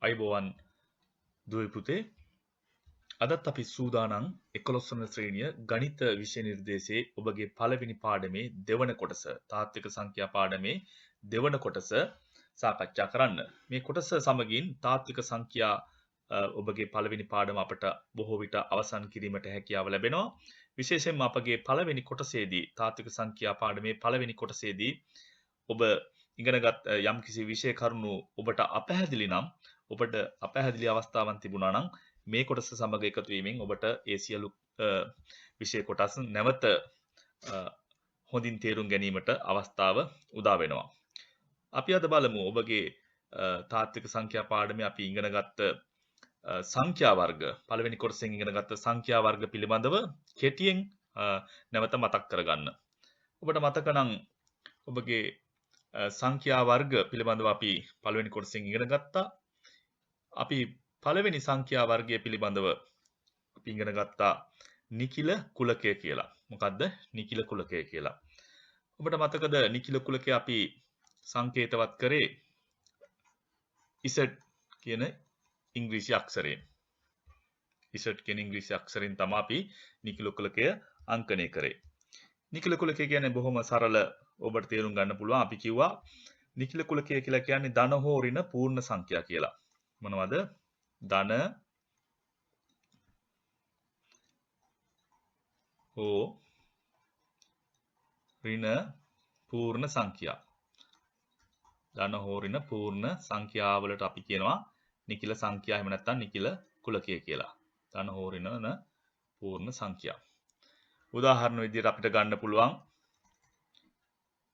අයිබෝවන් දුවේ පුතේ අදත් අපි සූදානම් 11 වන ශ්‍රේණිය ගණිත විෂය නිර්දේශයේ ඔබගේ පළවෙනි පාඩමේ දෙවන කොටස තාත්වික සංඛ්‍යා පාඩමේ දෙවන කොටස සාකච්ඡා කරන්න. මේ කොටස සමගින් තාත්වික සංඛ්‍යා ඔබගේ පළවෙනි පාඩම අපට බොහෝ විට අවසන් කිරීමට හැකියාව ලැබෙනවා. විශේෂයෙන්ම අපගේ පළවෙනි කොටසේදී තාත්වික සංඛ්‍යා පාඩමේ පළවෙනි කොටසේදී ඔබ ඉගෙනගත් යම්කිසි විෂය කරුණු ඔබට අපැහැදිලි නම් ඔබට අපැහැදිලි අවස්ථාවන් තිබුණා නම් මේ කොටස සමග එකතු වීමෙන් ඔබට ඒ සියලු විෂය කොටස් නැවත හොඳින් තේරුම් ගැනීමට අවස්ථාව උදා වෙනවා. අපි අද බලමු ඔබගේ තාත්වික සංඛ්‍යා පාඩමේ අපි ඉගෙනගත්ත සංඛ්‍යා වර්ග පළවෙනි කොටසෙන් ඉගෙනගත්ත සංඛ්‍යා වර්ග පිළිබඳව කෙටියෙන් නැවත මතක් කරගන්න. ඔබට මතක නම් ඔබගේ සංඛ්‍යා වර්ග පිළිබඳව අපි පළවෙනි කොටසෙන් ඉගෙන ගත්තා. අපි පළවෙනි සංඛ්‍යා වර්ගය පිළිබඳව අපි ඉගෙන ගත්තා නිකිල කුලකය කියලා. මොකද්ද නිකිල කුලකය කියලා? ඔබට මතකද නිකිල කුලකය අපි සංකේතවත් කරේ Z කියන ඉංග්‍රීසි අක්ෂරයෙන්. Z කියන ඉංග්‍රීසි අක්ෂරයෙන් තමයි අපි නිකිල කුලකය අංකණය කරේ. නිකිල කුලකය කියන්නේ බොහොම සරල ඔබට තේරුම් ගන්න පුළුවන්. අපි කිව්වා නිකිල කුලකය කියලා කියන්නේ ධන හෝ ඍණ පූර්ණ සංඛ්‍යා කියලා. මොනවද? ධන හෝ ඍණ පූර්ණ සංඛ්‍යා. ධන හෝ ඍණ පූර්ණ සංඛ්‍යාවලට අපි කියනවා නිකිල සංඛ්‍යා එහෙම නැත්නම් නිකිල කුලකය කියලා. ධන හෝ ඍණ පූර්ණ සංඛ්‍යා. උදාහරණ විදිහට අපිට ගන්න පුළුවන්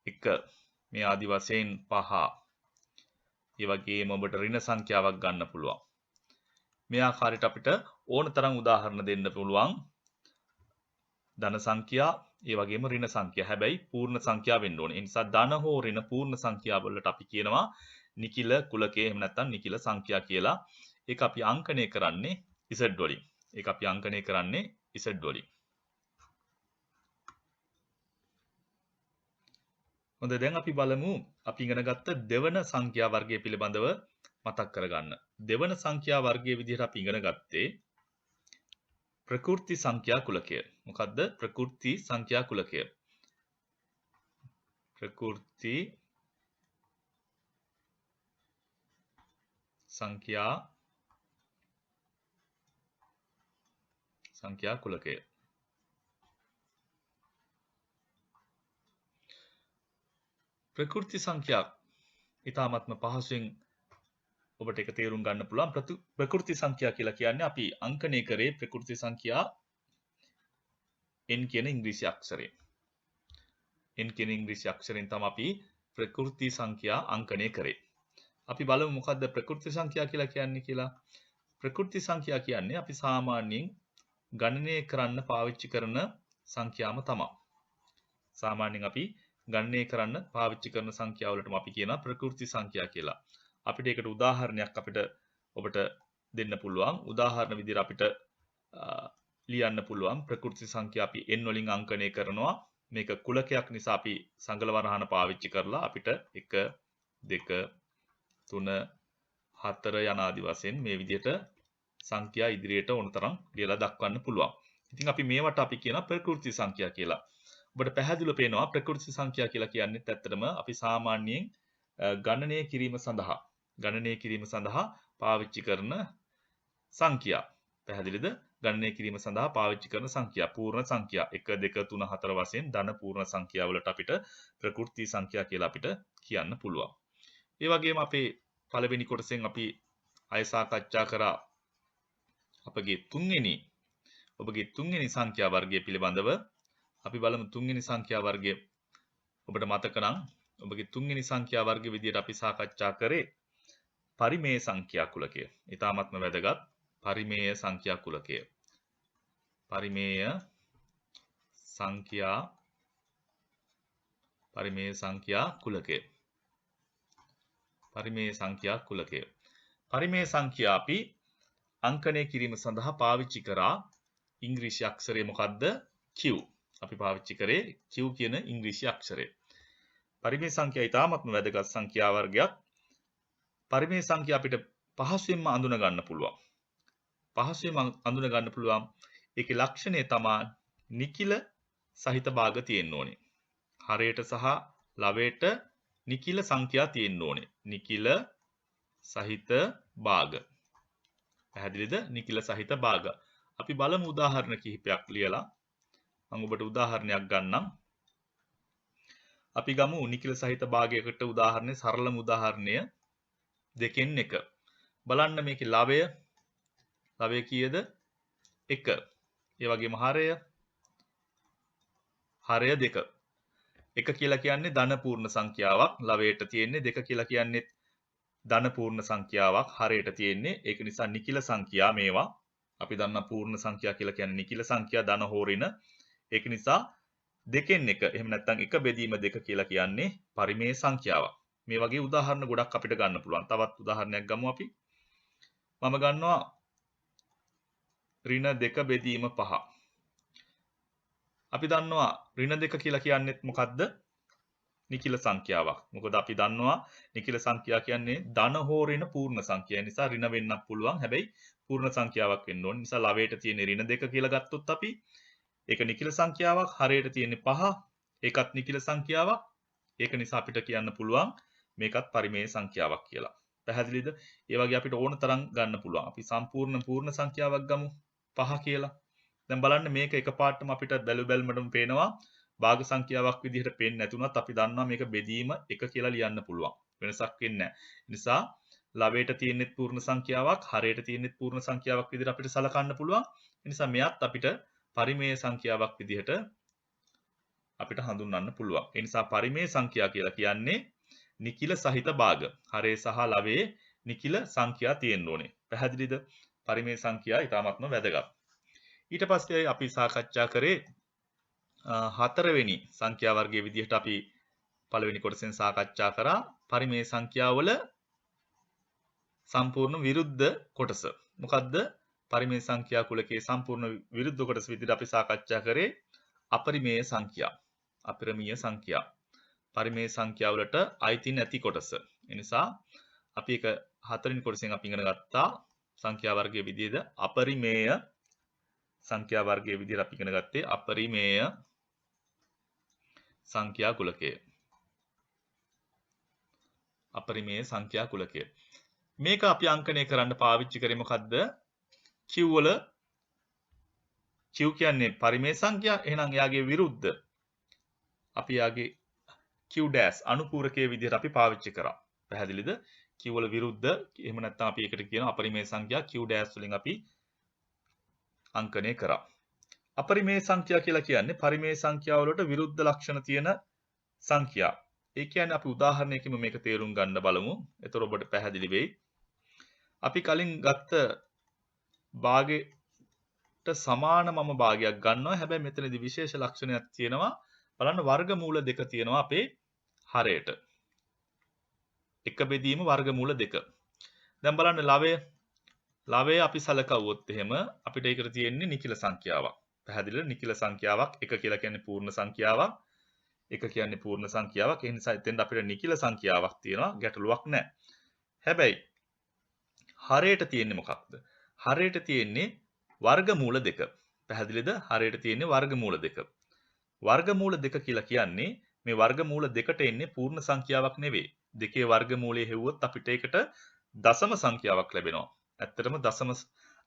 1 මේ ආදි වශයෙන් 5. ඒ වගේම ඔබට ඍණ සංඛ්‍යාවක් ගන්න පුළුවන්. මේ ආකාරයට අපිට ඕන තරම් උදාහරණ දෙන්න පුළුවන්. ධන සංඛ්‍යා, ඒ වගේම ඍණ සංඛ්‍යා. හැබැයි පූර්ණ සංඛ්‍යා වෙන්න ඕනේ. ඒ නිසා ධන හෝ ඍණ පූර්ණ සංඛ්‍යා වලට අපි කියනවා නිකිල කුලකය එහෙම නැත්නම් නිකිල සංඛ්‍යා කියලා. ඒක අපි අංකණය කරන්නේ Z වලින්. ඒක අපි අංකණය කරන්නේ Z වලින්. හොඳයි දැන් අපි බලමු අපි ඉගෙන ගත්ත දෙවන සංඛ්‍යා වර්ගය පිළිබඳව මතක් කරගන්න. දෙවන සංඛ්‍යා වර්ගයේ විදිහට අපි ඉගෙන ගත්තේ ප්‍රකෘති සංඛ්‍යා කුලකය. මොකද්ද? ප්‍රකෘති සංඛ්‍යා කුලකය. ප්‍රකෘති සංඛ්‍යා කුලකය. ප්‍රකෘති සංඛ්‍යා ඊටාත්ම පහසුවෙන් ඔබට ඒක තේරුම් ගන්න පුළුවන්. ප්‍රකෘති සංඛ්‍යා කියලා කියන්නේ අපි අංකණය කරේ ප්‍රකෘති සංඛ්‍යා n කියන ඉංග්‍රීසි අක්ෂරයෙන්. n කියන ඉංග්‍රීසි අක්ෂරයෙන් තමයි අපි ප්‍රකෘති සංඛ්‍යා අංකණය කරේ. අපි බලමු මොකද්ද ප්‍රකෘති සංඛ්‍යා කියලා කියන්නේ කියලා. ප්‍රකෘති සංඛ්‍යා කියන්නේ අපි සාමාන්‍යයෙන් ගණනය කරන්න පාවිච්චි කරන සංඛ්‍යාම තමයි. සාමාන්‍යයෙන් අපි ගණනය කරන්න පාවිච්චි කරන සංඛ්‍යාවලටම අපි කියනවා ප්‍රකෘති සංඛ්‍යා කියලා. අපිට ඒකට උදාහරණයක් ඔබට දෙන්න පුළුවන්. උදාහරණ විදිහට අපිට ලියන්න පුළුවන් ප්‍රකෘති සංඛ්‍යා අපි n වලින් අංකණය කරනවා. මේක කුලකයක් නිසා අපි සංගල වරහන පාවිච්චි කරලා අපිට 1 2 3 4 යන ආදි වශයෙන් මේ විදිහට සංඛ්‍යා ඉදිරියට ඕනතරම් ලියලා දක්වන්න පුළුවන්. ඉතින් අපි මේවට අපි කියන ප්‍රකෘති සංඛ්‍යා කියලා. ඔබට පැහැදිලිව පේනවා ප්‍රකෘති සංඛ්‍යා කියලා කියන්නේ ඇත්තටම අපි සාමාන්‍යයෙන් ගණනය කිරීම සඳහා පාවිච්චි කරන සංඛ්‍යා. පැහැදිලිද? ගණනය කිරීම සඳහා පාවිච්චි කරන සංඛ්‍යා පූර්ණ සංඛ්‍යා 1 2 3 4 වශයෙන් ධන පූර්ණ සංඛ්‍යා වලට අපිට ප්‍රකෘති සංඛ්‍යා කියලා අපිට කියන්න පුළුවන්. ඒ වගේම අපේ පළවෙනි කොටසෙන් අපි අය සාකච්ඡා කරා ඔබගේ තුන්වෙනි සංඛ්‍යා වර්ගය පිළිබඳව. අපි බලමු තුන්වෙනි සංඛ්‍යා වර්ගය. ඔබට මතක නම් ඔබගේ තුන්වෙනි සංඛ්‍යා වර්ග විදිහට අපි සාකච්ඡා කරේ පරිමේය සංඛ්‍යා කුලකය. ඊටාත්ම වැදගත් පරිමේය සංඛ්‍යා කුලකය. පරිමේය සංඛ්‍යා කුලකය. පරිමේය සංඛ්‍යා අපි අංකණය කිරීම සඳහා පාවිච්චි කරා ඉංග්‍රීසි අක්ෂරය මොකද්ද? Q. අපි පාවිච්චි කරේ Q කියන ඉංග්‍රීසි අක්ෂරය. පරිමේය සංඛ්‍යා ඊටාත්ම වැදගත් සංඛ්‍යා වර්ගයක්. පරිමේය සංඛ්‍යා අපිට පහසුවෙන්ම අඳුන ගන්න පුළුවන්. පහසුවෙන්ම අඳුන ගන්න පුළුවන්. ඒකේ ලක්ෂණය තමයි නිකිල සහිත භාග තියෙන්න ඕනේ. හරයට සහ ලවයට නිකිල සංඛ්‍යා තියෙන්න ඕනේ. නිකිල සහිත භාග. පැහැදිලිද? නිකිල සහිත භාග. අපි බලමු උදාහරණ කිහිපයක් ලියලා. මම ඔබට උදාහරණයක් ගන්නම්. අපි ගමු නිකිල සහිත භාගයකට උදාහරණය සරලම උදාහරණය 2න් 1. බලන්න මේකේ ලවය කීයද? 1. ඒ වගේම හරය 2. 1 කියලා කියන්නේ ධන පූර්ණ සංඛ්‍යාවක්. ලවයට තියෙන්නේ 2 කියලා කියන්නේ ධන පූර්ණ සංඛ්‍යාවක්. හරයට තියෙන්නේ. ඒක නිසා නිකිල සංඛ්‍යා මේවා. අපි දන්නා පූර්ණ සංඛ්‍යා කියලා කියන්නේ නිකිල සංඛ්‍යා ධන හෝරින. ඒක නිසා 2න් 1. එහෙම නැත්නම් 1 බෙදීම 2 කියලා කියන්නේ පරිමේය සංඛ්‍යාවක්. මේ වගේ උදාහරණ ගොඩක් අපිට ගන්න පුළුවන්. තවත් උදාහරණයක් ගමු අපි. මම ගන්නවා ඍණ 2 බෙදීම 5. අපි දන්නවා ඍණ 2 කියලා කියන්නේත් මොකද්ද? නිකිල සංඛ්‍යාවක්. මොකද අපි දන්නවා නිකිල සංඛ්‍යා කියන්නේ ධන හෝ ඍණ පූර්ණ සංඛ්‍යා. ඒ නිසා ඍණ වෙන්නත් පුළුවන්. හැබැයි පූර්ණ සංඛ්‍යාවක් වෙන්න ඕනේ. නිසා ලවයට තියෙන ඍණ 2 කියලා ගත්තොත් අපි ඒක නිකිල සංඛ්‍යාවක්. හරයට තියෙන්නේ 5. ඒකත් නිකිල සංඛ්‍යාවක්. ඒක නිසා අපිට කියන්න පුළුවන් මේකත් පරිමේය සංඛ්‍යාවක් කියලා. පැහැදිලිද? ඒ වගේ අපිට ඕන තරම් ගන්න පුළුවන්. අපි සම්පූර්ණ පූර්ණ සංඛ්‍යාවක් ගමු 5 කියලා. දැන් බලන්න මේක එකපාරටම අපිට බැලුබැලමටම පේනවා භාග සංඛ්‍යාවක් විදිහට පේන්නේ නැතුණත් අපි දන්නවා මේක බෙදීම 1 කියලා ලියන්න පුළුවන්. වෙනසක් වෙන්නේ නැහැ. නිසා ලවයට තියෙනෙත් පූර්ණ සංඛ්‍යාවක්, හරයට තියෙනෙත් පූර්ණ සංඛ්‍යාවක් විදිහට අපිට සලකන්න පුළුවන්. ඒ නිසා මෙයත් අපිට පරිමේය සංඛ්‍යාවක් විදිහට අපිට හඳුන්වන්න පුළුවන්. ඒ නිසා පරිමේය සංඛ්‍යා කියලා කියන්නේ නිකිල සහිත භාග. හරේ සහ ලවයේ නිකිල සංඛ්‍යා තියෙන්න ඕනේ. පැහැදිලිද? පරිමේය සංඛ්‍යා ඊටාත්ම වැදගත්. ඊට පස්සේ අපි සාකච්ඡා කරේ හතරවෙනි සංඛ්‍යා වර්ගයේ විදිහට අපි පළවෙනි කොටසෙන් සාකච්ඡා කරා පරිමේය සංඛ්‍යාවල සම්පූර්ණ විරුද්ධ කොටස. මොකද්ද? පරිමේය සංඛ්‍යා කුලකයේ සම්පූර්ණ විරුද්ධ කොටස විදිහට අපි සාකච්ඡා කරේ අපරිමේය සංඛ්‍යා. අපරිමේය සංඛ්‍යා. පරිමේය සංඛ්‍යා වලට අයිති නැති කොටස. ඒ නිසා අපි ඒක හතරවෙනි කොටසෙන් අපි ඉගෙන ගත්තා සංඛ්‍යා වර්ගයේ විදිහට අපරිමේය සංඛ්‍යා වර්ගයේ විදිහට අපි ඉගෙන ගත්තේ අපරිමේය සංඛ්‍යා කුලකය. අපරිමේය සංඛ්‍යා කුලකය. මේක අපි අංකණය කරන්න පාවිච්චි කරේ මොකද්ද? Q වල Q කියන්නේ පරිමේය සංඛ්‍යා. එහෙනම් එයාගේ විරුද්ධ අපි යාගේ Q dash අනුපූරකයේ විදිහට අපි පාවිච්චි කරා. පැහැදිලිද? Q වල විරුද්ධ එහෙම නැත්නම් අපි ඒකට කියන අපරිමේය සංඛ්‍යා Q dash වලින් අපි අංකණය කරා. අපරිමේය සංඛ්‍යා කියලා කියන්නේ පරිමේය සංඛ්‍යා වලට විරුද්ධ ලක්ෂණ තියෙන සංඛ්‍යා. ඒ කියන්නේ අපි උදාහරණයකින් මේක තේරුම් ගන්න බලමු. එතකොට ඔබට පැහැදිලි වෙයි. අපි කලින් ගත්ත භාගයට සමාන මම භාගයක් ගන්නවා. හැබැයි මෙතනදී විශේෂ ලක්ෂණයක් තියෙනවා. බලන්න වර්ගමූල දෙක තියෙනවා අපේ හරයට. එක බෙදීම වර්ගමූල දෙක. දැන් බලන්න ලවය අපි සලකවුවොත් එහෙම අපිට ඒකට තියෙන්නේ නිකිල සංඛ්‍යාවක්. පැහැදිලිද? නිකිල සංඛ්‍යාවක් 1 කියලා කියන්නේ පූර්ණ සංඛ්‍යාවක්. 1 කියන්නේ පූර්ණ සංඛ්‍යාවක්. ඒ නිසා එතෙන්ද අපිට නිකිල සංඛ්‍යාවක් තියෙනවා. ගැටලුවක් නැහැ. හැබැයි හරයට තියෙන්නේ මොකක්ද? හරයට තියෙන්නේ වර්ගමූල දෙක. පැහැදිලිද? හරයට තියෙන්නේ වර්ගමූල දෙක. වර්ගමූල දෙක කියලා කියන්නේ මේ වර්ගමූල දෙකට එන්නේ පූර්ණ සංඛ්‍යාවක් නෙවෙයි. දෙකේ වර්ගමූලය හෙව්වොත් අපිට ඒකට දශම සංඛ්‍යාවක් ලැබෙනවා. ඇත්තටම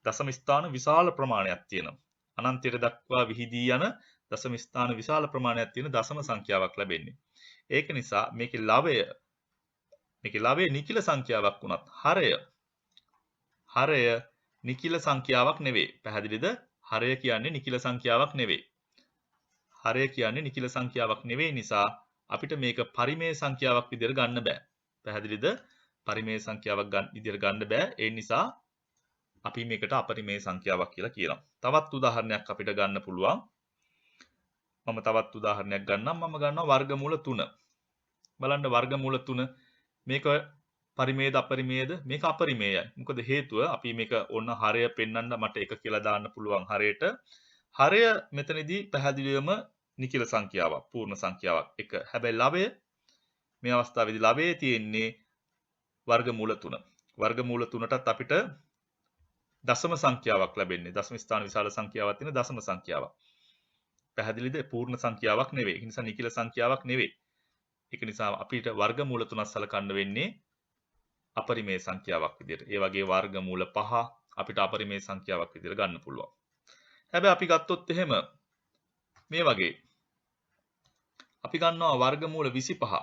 දශම ස්ථාන විශාල ප්‍රමාණයක් තියෙනවා. අනන්තයට දක්වා විහිදී යන දශම ස්ථාන විශාල ප්‍රමාණයක් තියෙන දශම සංඛ්‍යාවක් ලැබෙන්නේ. ඒක නිසා මේකේ ලවය නිකිල සංඛ්‍යාවක් වුණත් හරය නිකිල සංඛ්‍යාවක් නෙවෙයි. පැහැදිලිද? හරය කියන්නේ නිකිල සංඛ්‍යාවක් නෙවෙයි. හරය කියන්නේ නිකිල සංඛ්‍යාවක් නෙවෙයි නිසා අපිට මේක පරිමේය සංඛ්‍යාවක් විදිහට ගන්න බෑ. පැහැදිලිද? පරිමේය සංඛ්‍යාවක් විදිහට ගන්න බෑ. ඒ නිසා අපි මේකට අපරිමේය සංඛ්‍යාවක් කියලා කියනවා. තවත් උදාහරණයක් අපිට ගන්න පුළුවන්. මම තවත් උදාහරණයක් ගන්නම්. මම ගන්නවා වර්ගමූල 3. බලන්න වර්ගමූල 3 මේක පරිමේයද අපරිමේයද? මේක අපරිමේයයි. මොකද හේතුව අපි මේක ඕන හරය පෙන්වන්න මට 1 කියලා දාන්න පුළුවන් හරයට. හරය මෙතනදී පැහැදිලිවම නිකිල සංඛ්‍යාවක්, පූර්ණ සංඛ්‍යාවක් 1. හැබැයි ලවය මේ අවස්ථාවේදී ලවයේ තියෙන්නේ වර්ගමූල 3. වර්ගමූල 3ටත් අපිට දශම සංඛ්‍යාවක් ලැබෙන්නේ. දශම ස්ථාන විශාල සංඛ්‍යාවක් තියෙන දශම සංඛ්‍යාවක්. පැහැදිලිද? පූර්ණ සංඛ්‍යාවක් නෙවෙයි. ඒ නිසා නිකිල සංඛ්‍යාවක් නෙවෙයි. ඒක නිසා අපිට වර්ගමූල 3ක් සලකන්න වෙන්නේ අපරිමේය සංඛ්‍යාවක් විදියට. ඒ වගේ වර්ගමූල 5 අපිට අපරිමේය සංඛ්‍යාවක් විදියට ගන්න පුළුවන්. හැබැයි අපි ගත්තොත් එහෙම මේ වගේ අපි ගන්නවා වර්ගමූල 25.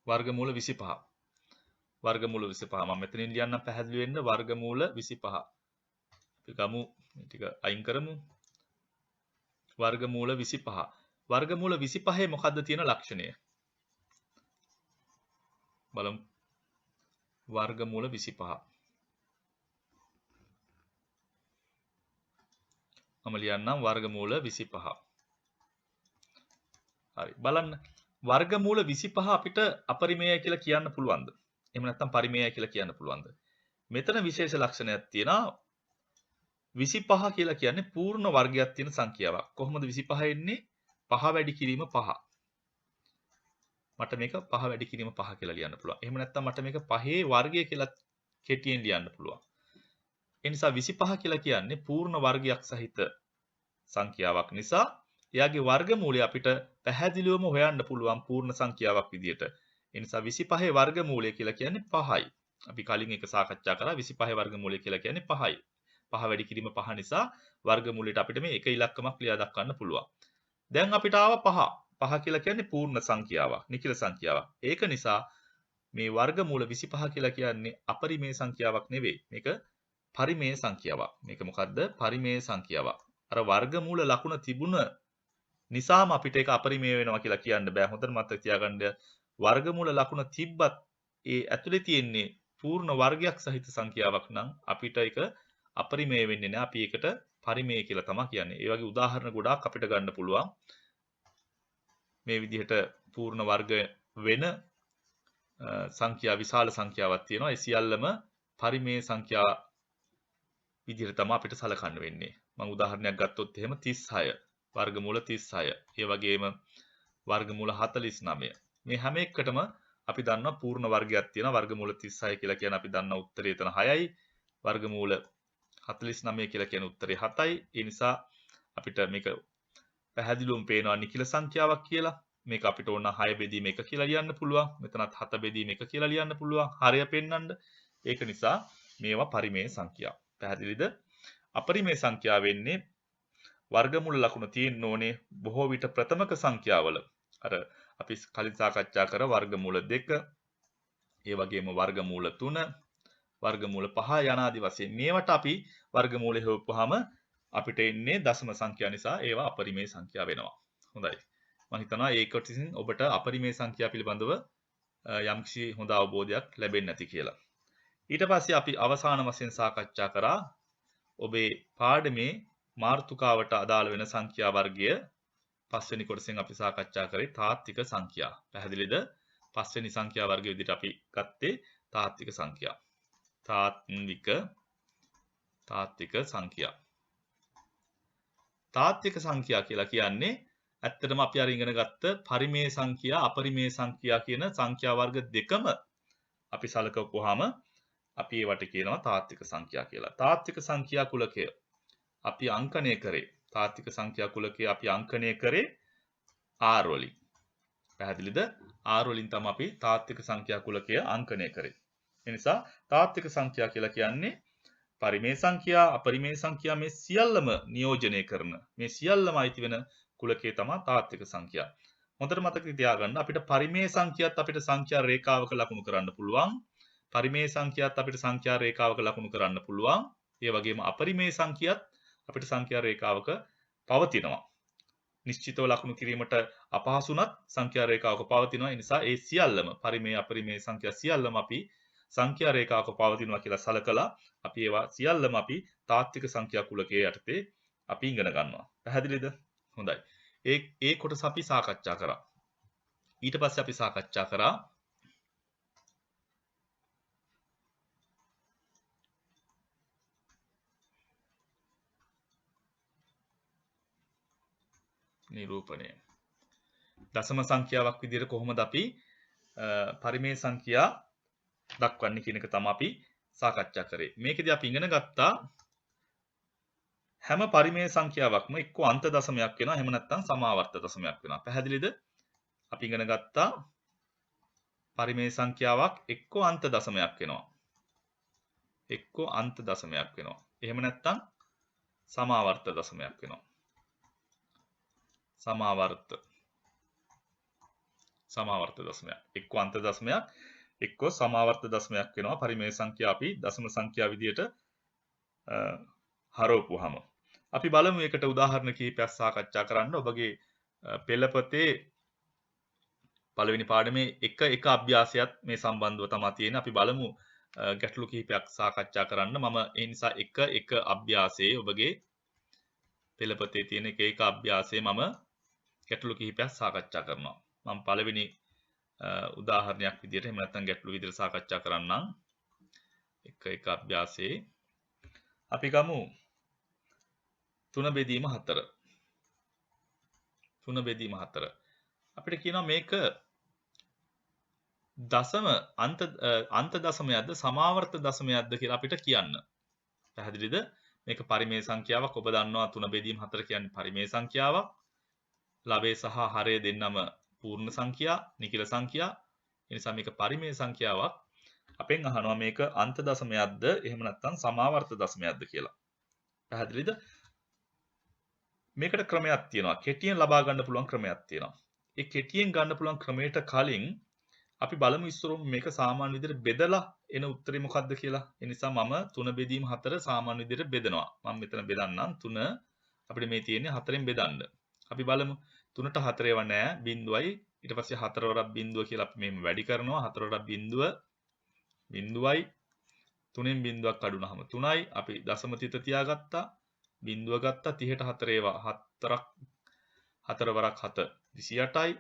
වර්ගමූල 25. වර්ගමූල 25. මම මෙතනින් ලියන්නම් පැහැදිලි වෙන්න වර්ගමූල 25. අපි ගමු ටික අයින් කරමු. වර්ගමූල 25. වර්ගමූල 25 මොකද්ද තියෙන ලක්ෂණය? බලමු. වර්ගමූල 25. මම ලියන්නම් වර්ගමූල 25. හරි. බලන්න. වර්ගමූල 25 අපිට අපරිමේයයි කියලා කියන්න පුළුවන්ද? එහෙම නැත්නම් පරිමේයයි කියලා කියන්න පුළුවන්ද? මෙතන විශේෂ ලක්ෂණයක් තියෙනවා. 25 කියලා කියන්නේ පූර්ණ වර්ගයක් තියෙන සංඛ්‍යාවක්. කොහොමද 25 එන්නේ? 5 වැඩි කිරීම 5. මට මේක 5 වැඩි කිරීම 5 කියලා ලියන්න පුළුවන්. එහෙම නැත්නම් මට මේක 5 වර්ගය කියලා කෙටියෙන් ලියන්න පුළුවන්. ඒ නිසා 25 කියලා කියන්නේ පූර්ණ වර්ගයක් සහිත සංඛ්‍යාවක් නිසා එයාගේ වර්ගමූලය අපිට පැහැදිලිවම හොයන්න පුළුවන් පූර්ණ සංඛ්‍යාවක් විදියට. ඒ නිසා 25 වර්ගමූලය කියලා කියන්නේ 5යි. අපි කලින් එක සාකච්ඡා කරා 25 වර්ගමූලය කියලා කියන්නේ 5යි. 5 වැඩි කිරීම 5 නිසා වර්ගමූලයට අපිට මේ එක ඉලක්කමක් ලියා දක්වන්න පුළුවන්. දැන් අපිට ආව 5. 5 කියලා කියන්නේ පූර්ණ සංඛ්‍යාවක්, නිකිල සංඛ්‍යාවක්. ඒක නිසා මේ වර්ගමූල 25 කියලා කියන්නේ අපරිමේය සංඛ්‍යාවක් නෙවෙයි. මේක පරිමේය සංඛ්‍යාවක්. මේක මොකද්ද? පරිමේය සංඛ්‍යාවක්. අර වර්ගමූල ලකුණ තිබුණ නිසාම අපිට ඒක අපරිමේය වෙනවා කියලා කියන්න බෑ. හොඳට මතක තියාගන්න. වර්ගමූල ලකුණ තිබ්බත් ඒ ඇතුලේ තියෙන්නේ පූර්ණ වර්ගයක් සහිත සංඛ්‍යාවක් නම් අපිට ඒක අපරිමේය වෙන්නේ නැහැ. අපි ඒකට පරිමේය කියලා තමයි කියන්නේ. ඒ වගේ උදාහරණ ගොඩාක් අපිට ගන්න පුළුවන්. මේ විදිහට පූර්ණ වර්ග වෙන සංඛ්‍යා විශාල සංඛ්‍යාවක් තියෙනවා. ඒ සියල්ලම පරිමේය සංඛ්‍යා විදිහට තමයි අපිට සලකන්න වෙන්නේ. මම උදාහරණයක් ගත්තොත් එහෙම 36 වර්ගමූල 36. ඒ වගේම වර්ගමූල 49. මේ හැම එකකටම අපි දන්නවා පූර්ණ වර්ගයක් තියෙනවා. වර්ගමූල 36 කියලා කියන අපි දන්නා උත්තරය එතන 6යි. වර්ගමූල 49 කියලා කියන උත්තරේ 7යි. ඒ නිසා අපිට මේක පැහැදිලිවම පේනවා නිකිල සංඛ්‍යාවක් කියලා. මේක අපිට ඕන 6 බෙදීම 1 කියලා ලියන්න පුළුවන්. මෙතනත් 7 බෙදීම 1 කියලා ලියන්න පුළුවන්. හරය පෙන්වන්න. ඒක නිසා මේවා පරිමේය සංඛ්‍යා. පැහැදිලිද? අපරිමේය සංඛ්‍යා වෙන්නේ වර්ගමූල ලකුණ තියෙන්න ඕනේ බොහෝ විට ප්‍රථමක සංඛ්‍යාවල. අර අපි කලින් සාකච්ඡා කර වර්ගමූල 2, ඒ වගේම වර්ගමූල 3, වර්ගමූල 5 යනාදී වශයෙන් මේවට අපි වර්ගමූල හොයපුවාම අපිට එන්නේ දශම සංඛ්‍යා නිසා ඒවා අපරිමේය සංඛ්‍යා වෙනවා. හොඳයි. මම හිතනවා ඒ කොටසින් ඔබට අපරිමේය සංඛ්‍යා පිළිබඳව යම්කිසි හොඳ අවබෝධයක් ලැබෙන්නේ නැති කියලා. ඊට පස්සේ අපි අවසාන වශයෙන් සාකච්ඡා කරා ඔබේ පාඩමේ මාතෘකාවට අදාළ වෙන සංඛ්‍යා වර්ගය පස්වෙනි කොටසෙන් අපි සාකච්ඡා කරේ තාත්වික සංඛ්‍යා. පැහැදිලිද? පස්වෙනි සංඛ්‍යා වර්ගය විදිහට අපි ගත්තේ තාත්වික සංඛ්‍යා. තාත්වික සංඛ්‍යා. තාත්වික සංඛ්‍යා කියලා කියන්නේ ඇත්තටම අපි අර ඉගෙන ගත්ත පරිමේය සංඛ්‍යා, අපරිමේය සංඛ්‍යා කියන සංඛ්‍යා වර්ග දෙකම අපි සලකපුවාම අපි ඒවට කියනවා තාත්වික සංඛ්‍යා කියලා. තාත්වික සංඛ්‍යා කුලකය අපි අංකණය කරේ. තාත්වික සංඛ්‍යා කුලකය අපි අංකණය කරේ R වලින්. පැහැදිලිද? R වලින් තමයි අපි තාත්වික සංඛ්‍යා කුලකය අංකණය කරේ. ඒ නිසා තාත්වික සංඛ්‍යා කියලා කියන්නේ පරිමේය සංඛ්‍යා, අපරිමේය සංඛ්‍යා මේ සියල්ලම නියෝජනය කරන මේ සියල්ලම අයිති වෙන කුලකය තමයි තාත්වික සංඛ්‍යා. හොඳට මතක තියාගන්න අපිට පරිමේය සංඛ්‍යාත් අපිට සංඛ්‍යා රේඛාවක ලකුණු කරන්න පුළුවන්. පරිමේය සංඛ්‍යාත් අපිට සංඛ්‍යා රේඛාවක ලකුණු කරන්න පුළුවන්. ඒ වගේම අපරිමේය සංඛ්‍යාත් අපිට සංඛ්‍යා රේඛාවක පවතිනවා. නිශ්චිතව ලකුණු කිරීමට අපහසුණත් සංඛ්‍යා රේඛාවක පවතිනවා. ඒ නිසා ඒ සියල්ලම පරිමේය අපරිමේය සංඛ්‍යා සියල්ලම අපි සංඛ්‍යා රේඛාවක පවතිනවා කියලා සලකලා අපි ඒවා සියල්ලම අපි තාත්වික සංඛ්‍යා කුලකයේ යටතේ අපි ඉගෙන ගන්නවා. පැහැදිලිද? හොඳයි. ඒ කොටස අපි සාකච්ඡා කරා. ඊට පස්සේ අපි සාකච්ඡා කරා නිරූපණය. දශම සංඛ්‍යාවක් විදිහට කොහොමද අපි පරිමේය සංඛ්‍යා දක්වන්නේ කියන එක තමයි අපි සාකච්ඡා කරේ. මේකෙදී අපි ඉගෙන ගත්තා හැම පරිමේය සංඛ්‍යාවක්ම එක්ක අන්ත දශමයක් වෙනවා එහෙම නැත්නම් සමාවර්ත දශමයක් වෙනවා. පැහැදිලිද? අපි ඉගෙන ගත්තා පරිමේය සංඛ්‍යාවක් එක්ක අන්ත දශමයක් වෙනවා. එක්ක අන්ත දශමයක් වෙනවා. එහෙම නැත්නම් සමාවර්ත දශමයක් වෙනවා. සමාවර්ත දශමයක්. එක්ක අන්ත දශමයක් එක්ක සමාවර්ත දශමයක් වෙනවා. පරිමේය සංඛ්‍යා අපි දශම සංඛ්‍යා විදියට හරවපුවාම. අපි බලමු එකට උදාහරණ කිහිපයක් සාකච්ඡා කරන්න. ඔබගේ පෙළපතේ පළවෙනි පාඩමේ එක අභ්‍යාසයක් මේ සම්බන්ධව තමයි තියෙන්නේ. අපි බලමු ගැටලු කිහිපයක් සාකච්ඡා කරන්න. මම ඒ නිසා එක අභ්‍යාසයේ ඔබගේ පෙළපතේ තියෙන එක අභ්‍යාසයේ මම ගැටලු කිහිපයක් සාකච්ඡා කරනවා. මම පළවෙනි උදාහරණයක් විදිහට එහෙම නැත්නම් ගැටලු විදිහට සාකච්ඡා කරන්නම්. එක අභ්‍යාසයේ අපි ගමු 3 බෙදීම 4. 3 බෙදීම 4. අපිට කියනවා මේක දශම අන්ත දශමයක්ද සමාවර්ත දශමයක්ද කියලා අපිට කියන්න. පැහැදිලිද? මේක පරිමේය සංඛ්‍යාවක්. ඔබ දන්නවා 3 බෙදීම 4 කියන්නේ පරිමේය සංඛ්‍යාවක්. ලවය සහ හරය දෙන්නම පූර්ණ සංඛ්‍යා, නිකිල සංඛ්‍යා. ඒ නිසා මේක පරිමේය සංඛ්‍යාවක්. අපෙන් අහනවා මේක අන්ත දශමයක්ද එහෙම නැත්නම් සමාවර්ත දශමයක්ද කියලා. පැහැදිලිද? මේකට ක්‍රමයක් තියෙනවා. කෙටියෙන් ලබා ගන්න පුළුවන් ක්‍රමයක් තියෙනවා. ඒ කෙටියෙන් ගන්න පුළුවන් ක්‍රමයට කලින් අපි බලමු ඉස්සරහම මේක සාමාන්‍ය විදිහට බෙදලා එන උත්තරේ මොකක්ද කියලා. ඒ නිසා මම 3 බෙදීම 4 සාමාන්‍ය විදිහට බෙදනවා. මම මෙතන බෙදන්නම් 3 අපිට මේ තියෙන්නේ 4ෙන් බෙදන්න. අපි බලමු 3ට 4 ඒවා නෑ බිඳුවයි ඊට පස්සේ 4 වරක් බිඳුව කියලා අපි මෙහෙම වැඩි කරනවා 4 වරක් බිඳුව බිඳුවයි 3ෙන් බිඳුවක් අඩුනහම 3යි අපි දශම තිත තියාගත්තා බිඳුව ගත්තා 30ට 4 ඒවා 4 වරක් 7 28යි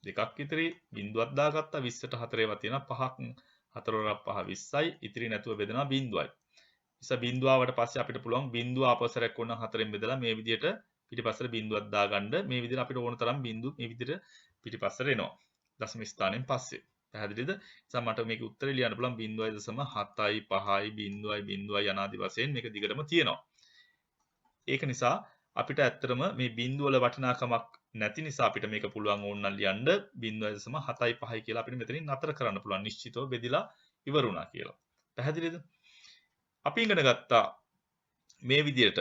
දෙකක් ඉතිරි බිඳුවක් දාගත්තා 20ට 4 ඒවා තියෙනවා 5ක් 4 වරක් 5 20යි ඉතිරි නැතුව බෙදනවා බිඳුවයි. නිසා බිඳුව ආවට පස්සේ අපිට පුළුවන් බිඳුව ආපස්සට කොන්න 4ෙන් බෙදලා මේ විදිහට පිටිපස්සට බිඳුවක් දාගන්න. මේ විදිහට අපිට ඕන තරම් බිඳු මේ විදිහට පිටිපස්සට එනවා. දශම ස්ථානයෙන් පස්සේ. පැහැදිලිද? නිසා මට මේකේ උත්තරේ ලියන්න පුළුවන් 0.7යි 5යි 0යි යනාදි වශයෙන් මේක දිගටම තියෙනවා. ඒක නිසා අපිට ඇත්තටම මේ බිඳුව වල වටිනාකමක් නැති නිසා අපිට මේක පුළුවන් ඕනනම් ලියන්න 0.7යි 5යි කියලා අපිට මෙතනින් නතර කරන්න පුළුවන්. නිශ්චිතව බෙදිලා ඉවරුණා කියලා. පැහැදිලිද? අපි ඉගෙන ගත්තා මේ විදිහට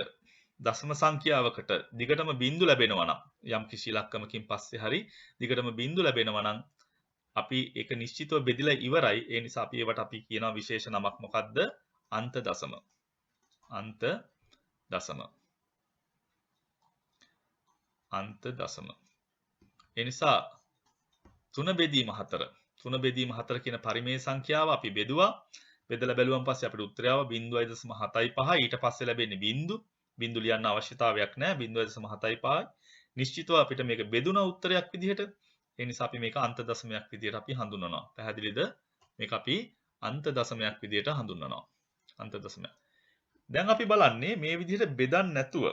දශම සංඛ්‍යාවකට දිගටම බිඳු ලැබෙනවා නම් යම් කිසි ඉලක්කමකින් පස්සේ හරි දිගටම බිඳු ලැබෙනවා නම් අපි ඒක නිශ්චිතව බෙදලා ඉවරයි. ඒ නිසා අපි ඒවට අපි කියනවා විශේෂ නමක් මොකද්ද? අන්ත දශම. අන්ත දශම. අන්ත දශම. ඒ නිසා 3 බෙදීම 4. 3 බෙදීම 4 කියන පරිමේය සංඛ්‍යාව අපි බෙදුවා. බෙදලා බැලුවම පස්සේ අපිට උත්තරය ආවා 0.75. ඊට පස්සේ ලැබෙන්නේ බිඳු ලියන්න අවශ්‍යතාවයක් නැහැ 0.75යි. නිශ්චිතව අපිට මේක බෙදුන උත්තරයක් විදිහට. ඒ නිසා අපි මේක අන්ත දශමයක් විදිහට අපි හඳුන්වනවා. පැහැදිලිද? මේක අපි අන්ත දශමයක් විදිහට හඳුන්වනවා. අන්ත දශමයක්. දැන් අපි බලන්නේ මේ විදිහට බෙදන්න නැතුව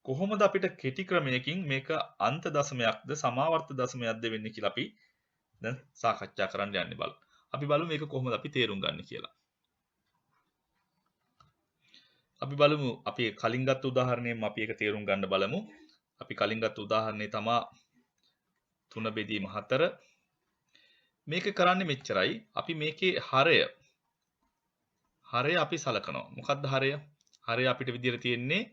කොහොමද අපිට කෙටි ක්‍රමයකින් මේක අන්ත දශමයක්ද සමාවර්ත දශමයක්ද වෙන්නේ කියලා අපි දැන් සාකච්ඡා කරන්න යන්නේ බලන්න. අපි බලමු මේක කොහොමද අපි තේරුම් ගන්න කියලා. අපි බලමු අපි කලින් ගත්ත උදාහරණයෙන් අපි ඒක තේරුම් ගන්න බලමු. අපි කලින් ගත්ත උදාහරණේ තමයි 3 බෙදීම 4. මේක කරන්නේ මෙච්චරයි. අපි මේකේ හරය අපි සලකනවා. මොකක්ද හරය? හරය අපිට විදියට තියෙන්නේ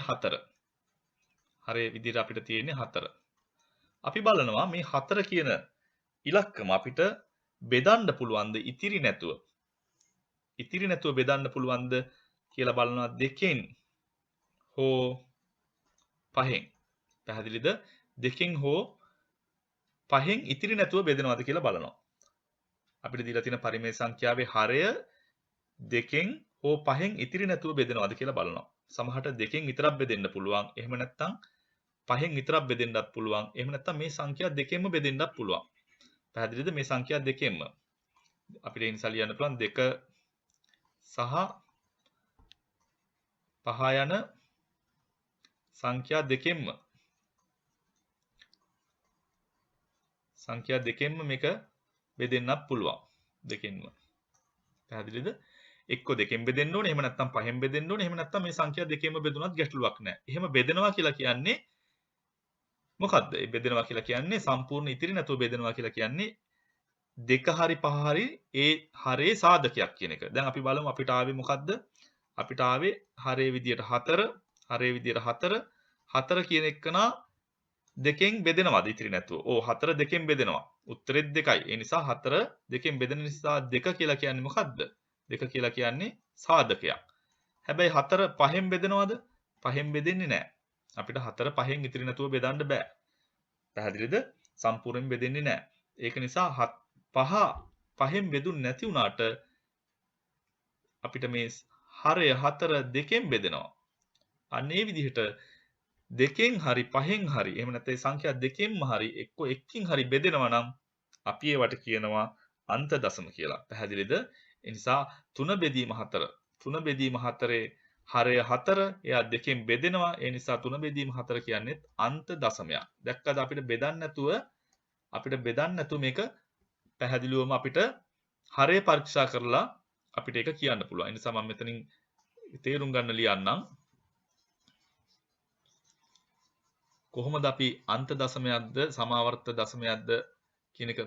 4. හරය විදියට අපිට තියෙන්නේ 4. අපි බලනවා මේ 4 කියන ඉලක්කම අපිට බෙදන්න පුළුවන්ද ඉතිරි නැතුව බෙදන්න පුළුවන්ද කියලා බලනවා 2කින් හෝ 5න්. පැහැදිලිද? 2කින් හෝ 5න් ඉතිරි නැතුව බෙදනවාද කියලා බලනවා. අපිට දීලා තියෙන පරිමේය සංඛ්‍යාවේ හරය 2කින් හෝ 5න් ඉතිරි නැතුව බෙදනවාද කියලා බලනවා. සමහරට 2කින් විතරක් බෙදෙන්න පුළුවන්. එහෙම නැත්නම් 5න් විතරක් බෙදෙන්නත් පුළුවන්. එහෙම නැත්නම් මේ සංඛ්‍යා දෙකෙන්ම බෙදෙන්නත් පුළුවන්. පැහැදිලිද? මේ සංඛ්‍යා දෙකෙන්ම අපිට ඒ නිසා ලියන්න පුළුවන් 2 සහ 5 යන සංඛ්‍යා දෙකෙන්ම මේක බෙදෙන්නත් පුළුවන්. දෙකෙන්ම. පැහැදිලිද? එක්ක දෙකෙන් බෙදෙන්න ඕනේ. එහෙම නැත්නම් පහෙන් බෙදෙන්න ඕනේ. එහෙම නැත්නම් මේ සංඛ්‍යා දෙකෙන්ම බෙදුනත් ගැටලුවක් නැහැ. එහෙම බෙදෙනවා කියලා කියන්නේ මොකද්ද? ඒ බෙදෙනවා කියලා කියන්නේ සම්පූර්ණ ඉතිරි නැතුව බෙදෙනවා කියලා කියන්නේ දෙක හරි පහ හරි ඒ හරේ සාධකයක් කියන එක. දැන් අපි බලමු අපිට ආවේ මොකද්ද? අපිට ආවේ හරේ විදියට 4, හරේ විදියට 4, 4 කියන එකනා දෙකෙන් බෙදෙනවද ඉතිරි නැතුව? ඕ 4 දෙකෙන් බෙදෙනවා. උත්තරෙත් 2යි. ඒ නිසා 4 දෙකෙන් බෙදෙන නිසා 2 කියලා කියන්නේ මොකද්ද? 2 කියලා කියන්නේ සාධකයක්. හැබැයි 4 පහෙන් බෙදෙනවද? පහෙන් බෙදෙන්නේ නැහැ. අපිට 4 පහෙන් ඉතිරි නැතුව බෙදන්න බෑ. පැහැදිලිද? සම්පූර්ණයෙන් බෙදෙන්නේ නැහැ. ඒක නිසා 5 පහෙන් බෙදුන්නේ නැති වුණාට අපිට මේ හරය 4 දෙකෙන් බෙදෙනවා. අන්න ඒ විදිහට දෙකෙන් හරි පහෙන් හරි එහෙම නැත්නම් සංඛ්‍යා දෙකෙන්ම හරි එක්ක එකකින් හරි බෙදෙනවා නම් අපි ඒවට කියනවා අන්ත දශම කියලා. පැහැදිලිද? ඒ නිසා 3 බෙදීම 4. 3 බෙදීම 4 හරය 4 එයා දෙකෙන් බෙදෙනවා. ඒ නිසා 3 බෙදීම 4 කියන්නේ අන්ත දශමයක්. දැක්කද අපිට බෙදන්න නැතුව මේක පැහැදිලිවම අපිට හරය පරීක්ෂා කරලා අපිට ඒක කියන්න පුළුවන්. ඒ නිසා මම මෙතනින් තේරුම් ගන්න ලියන්නම්. කොහොමද අපි අන්ත දශමයක්ද සමාවර්ත දශමයක්ද කියන එක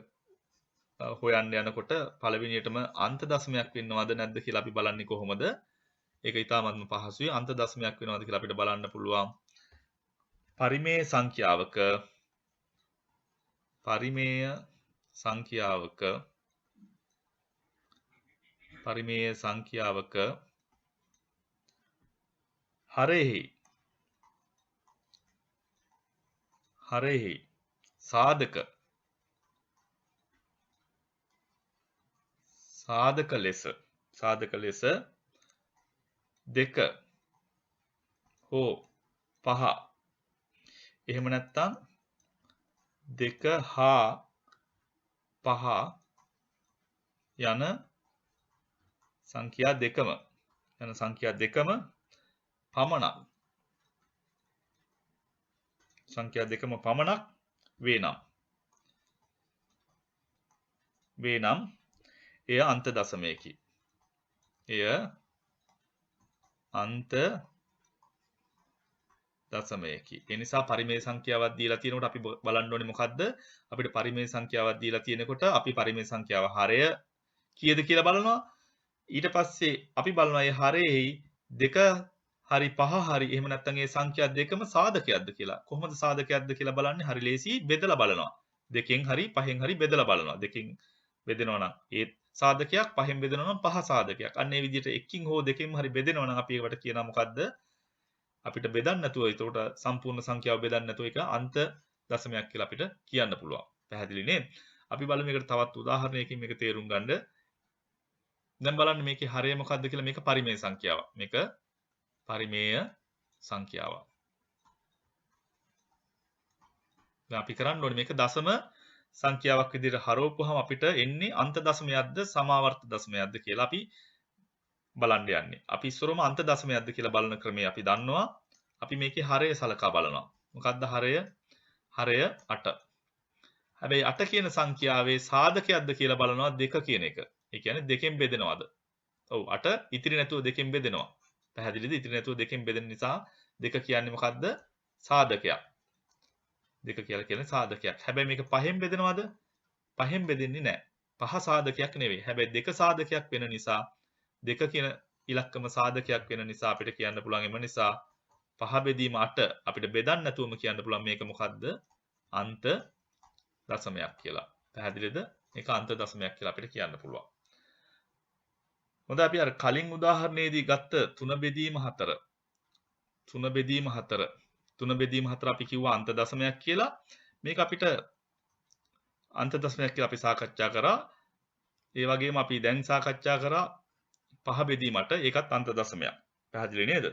හොයන්න යනකොට පළවෙනියටම අන්ත දශමයක් වෙන්නවද නැද්ද කියලා අපි බලන්නේ කොහොමද? ඒක ඊටාත්ම පහසුයි. අන්ත දශමයක් වෙනවද කියලා අපිට බලන්න පුළුවන්. පරිමේය සංඛ්‍යාවක හරෙහි සාධක ලෙස 2 හෝ 5 එහෙම නැත්නම් 2 හා 5 යන සංඛ්‍යා දෙකම පමණක් වේනම් එය අන්ත දශමයකි. ඒ නිසා පරිමේය සංඛ්‍යාවක් දීලා තියෙනකොට අපි බලන්න ඕනේ මොකද්ද? අපිට පරිමේය සංඛ්‍යාවක් දීලා තියෙනකොට අපි පරිමේය සංඛ්‍යාව හරය කීයද කියලා බලනවා. ඊට පස්සේ අපි බලනවා මේ හරෙහි 2 හරි 5 හරි එහෙම නැත්නම් මේ සංඛ්‍යා දෙකම සාධකයක්ද කියලා. කොහොමද සාධකයක්ද කියලා බලන්නේ? හරි ලේසි බෙදලා බලනවා. 2කින් හරි 5න් හරි බෙදලා බලනවා. 2කින් බෙදෙනවා නම් ඒ සාධකයක්, 5න් බෙදෙනවා නම් 5 සාධකයක්. අන්න ඒ විදිහට 1කින් හෝ 2කින් හරි බෙදෙනවා නම් අපි ඒකට කියනවා මොකද්ද? අපිට බෙදන්න නැතුව ඒකට සම්පූර්ණ සංඛ්‍යාව බෙදන්න නැතුව ඒක අන්ත දශමයක් කියලා අපිට කියන්න පුළුවන්. පැහැදිලි නේද? අපි බලමු මේකට තවත් උදාහරණයකින් මේක තේරුම් ගන්න. දැන් බලන්න මේකේ හරය මොකද්ද කියලා. මේක පරිමේය සංඛ්‍යාවක්. දැන් අපි කරන්න ඕනේ මේක දශම සංඛ්‍යාවක් විදිහට හරවපුවහම අපිට එන්නේ අන්ත දශමයක්ද සමාවර්ත දශමයක්ද කියලා අපි බලන්න යන්නේ. අපි ඉස්සරම අන්ත දශමයක්ද කියලා බලන ක්‍රමය අපි දන්නවා. අපි මේකේ හරය සලකා බලනවා. මොකද්ද හරය? හරය 8. හැබැයි 8 කියන සංඛ්‍යාවේ සාධකයක්ද කියලා බලනවා 2 කියන එක. ඒ කියන්නේ දෙකෙන් බෙදෙනවද? ඔව් 8 ඉතිරි නැතුව දෙකෙන් බෙදෙනවා. පැහැදිලිද? ඉතිරි නැතුව දෙකෙන් බෙදෙන නිසා 2 කියන්නේ මොකද්ද? සාධකයක්. 2 කියලා කියන්නේ සාධකයක්. හැබැයි මේක 5න් බෙදෙනවද? 5න් බෙදෙන්නේ නැහැ. 5 සාධකයක් නෙවෙයි. හැබැයි 2 සාධකයක් වෙන නිසා 2 කියන ඉලක්කම සාධකයක් වෙන නිසා අපිට කියන්න පුළුවන් එම නිසා 5 බෙදීම 8 අපිට බෙදන්න නැතුවම කියන්න පුළුවන් මේක මොකද්ද? අන්ත දශමයක් කියලා. පැහැදිලිද? මේක අන්ත දශමයක් කියලා අපිට කියන්න පුළුවන්. හොඳයි අපි අර කලින් උදාහරණයේදී ගත්ත 3 බෙදීම 4 අපි කිව්වා අන්ත දශමයක් කියලා. මේක අපිට අන්ත දශමයක් කියලා අපි සාකච්ඡා කරා. ඒ වගේම අපි දැන් සාකච්ඡා කරා 5 බෙදීම 8 ඒකත් අන්ත දශමයක්. පැහැදිලි නේද?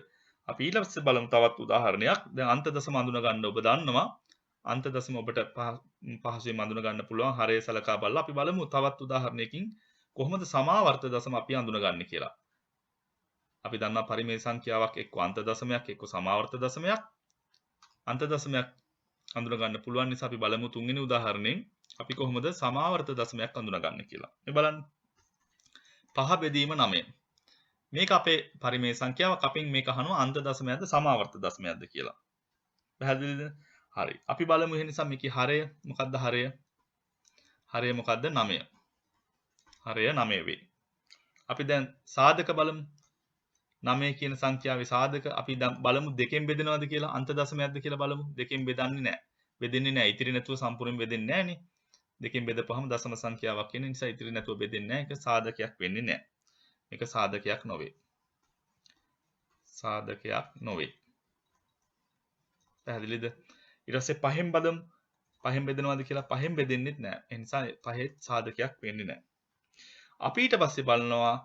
අපි ඊළඟට බලමු තවත් උදාහරණයක්. දැන් අන්ත දශම අඳුන ගන්න ඔබ දන්නවා. අන්ත දශම ඔබට පහසුවෙන් අඳුන ගන්න පුළුවන්. හරය සලකා බලලා අපි බලමු තවත් උදාහරණයකින් කොහොමද සමාවර්ත දශම අපි අඳුනගන්නේ කියලා. අපි දන්නා පරිමේය සංඛ්‍යාවක් එක්ක අන්ත දශමයක් එක්ක සමාවර්ත දශමයක්. අන්ත දශමයක් අඳුන ගන්න පුළුවන් නිසා අපි බලමු තුන්වෙනි උදාහරණයෙන් අපි කොහොමද සමාවර්ත දශමයක් අඳුනගන්නේ කියලා. මේ බලන්න. 5 බෙදීම 9. මේක අපේ පරිමේය සංඛ්‍යාවක්. අපෙන් මේක අහනවා අන්ත දශමයක්ද සමාවර්ත දශමයක්ද කියලා. පැහැදිලිද? හරි. අපි බලමු එහෙනම් මේකේ හරය මොකක්ද හරය? හරය මොකක්ද? 9. හරය 9 වේ. අපි දැන් සාධක බලමු. 9 කියන සංඛ්‍යාවේ සාධක අපි බලමු දෙකෙන් බෙදෙනවද කියලා අන්ත දශමයක්ද කියලා බලමු. දෙකෙන් බෙදන්නේ නැහැ. බෙදෙන්නේ නැහැ. ඉතිරි නැතුව සම්පූර්ණයෙන් බෙදෙන්නේ නැහනේ. දෙකෙන් බෙදපුවම දශම සංඛ්‍යාවක් වෙන නිසා ඉතිරි නැතුව බෙදෙන්නේ නැහැ. ඒක සාධකයක් වෙන්නේ නැහැ. මේක සාධකයක් නොවේ. සාධකයක් නොවේ. පැහැදිලිද? ඊට පස්සේ පහෙන් බලමු. පහෙන් බෙදනවද කියලා පහෙන් බෙදෙන්නෙත් නැහැ. ඒ නිසා පහේ සාධකයක් වෙන්නේ නැහැ. අපි ඊට පස්සේ බලනවා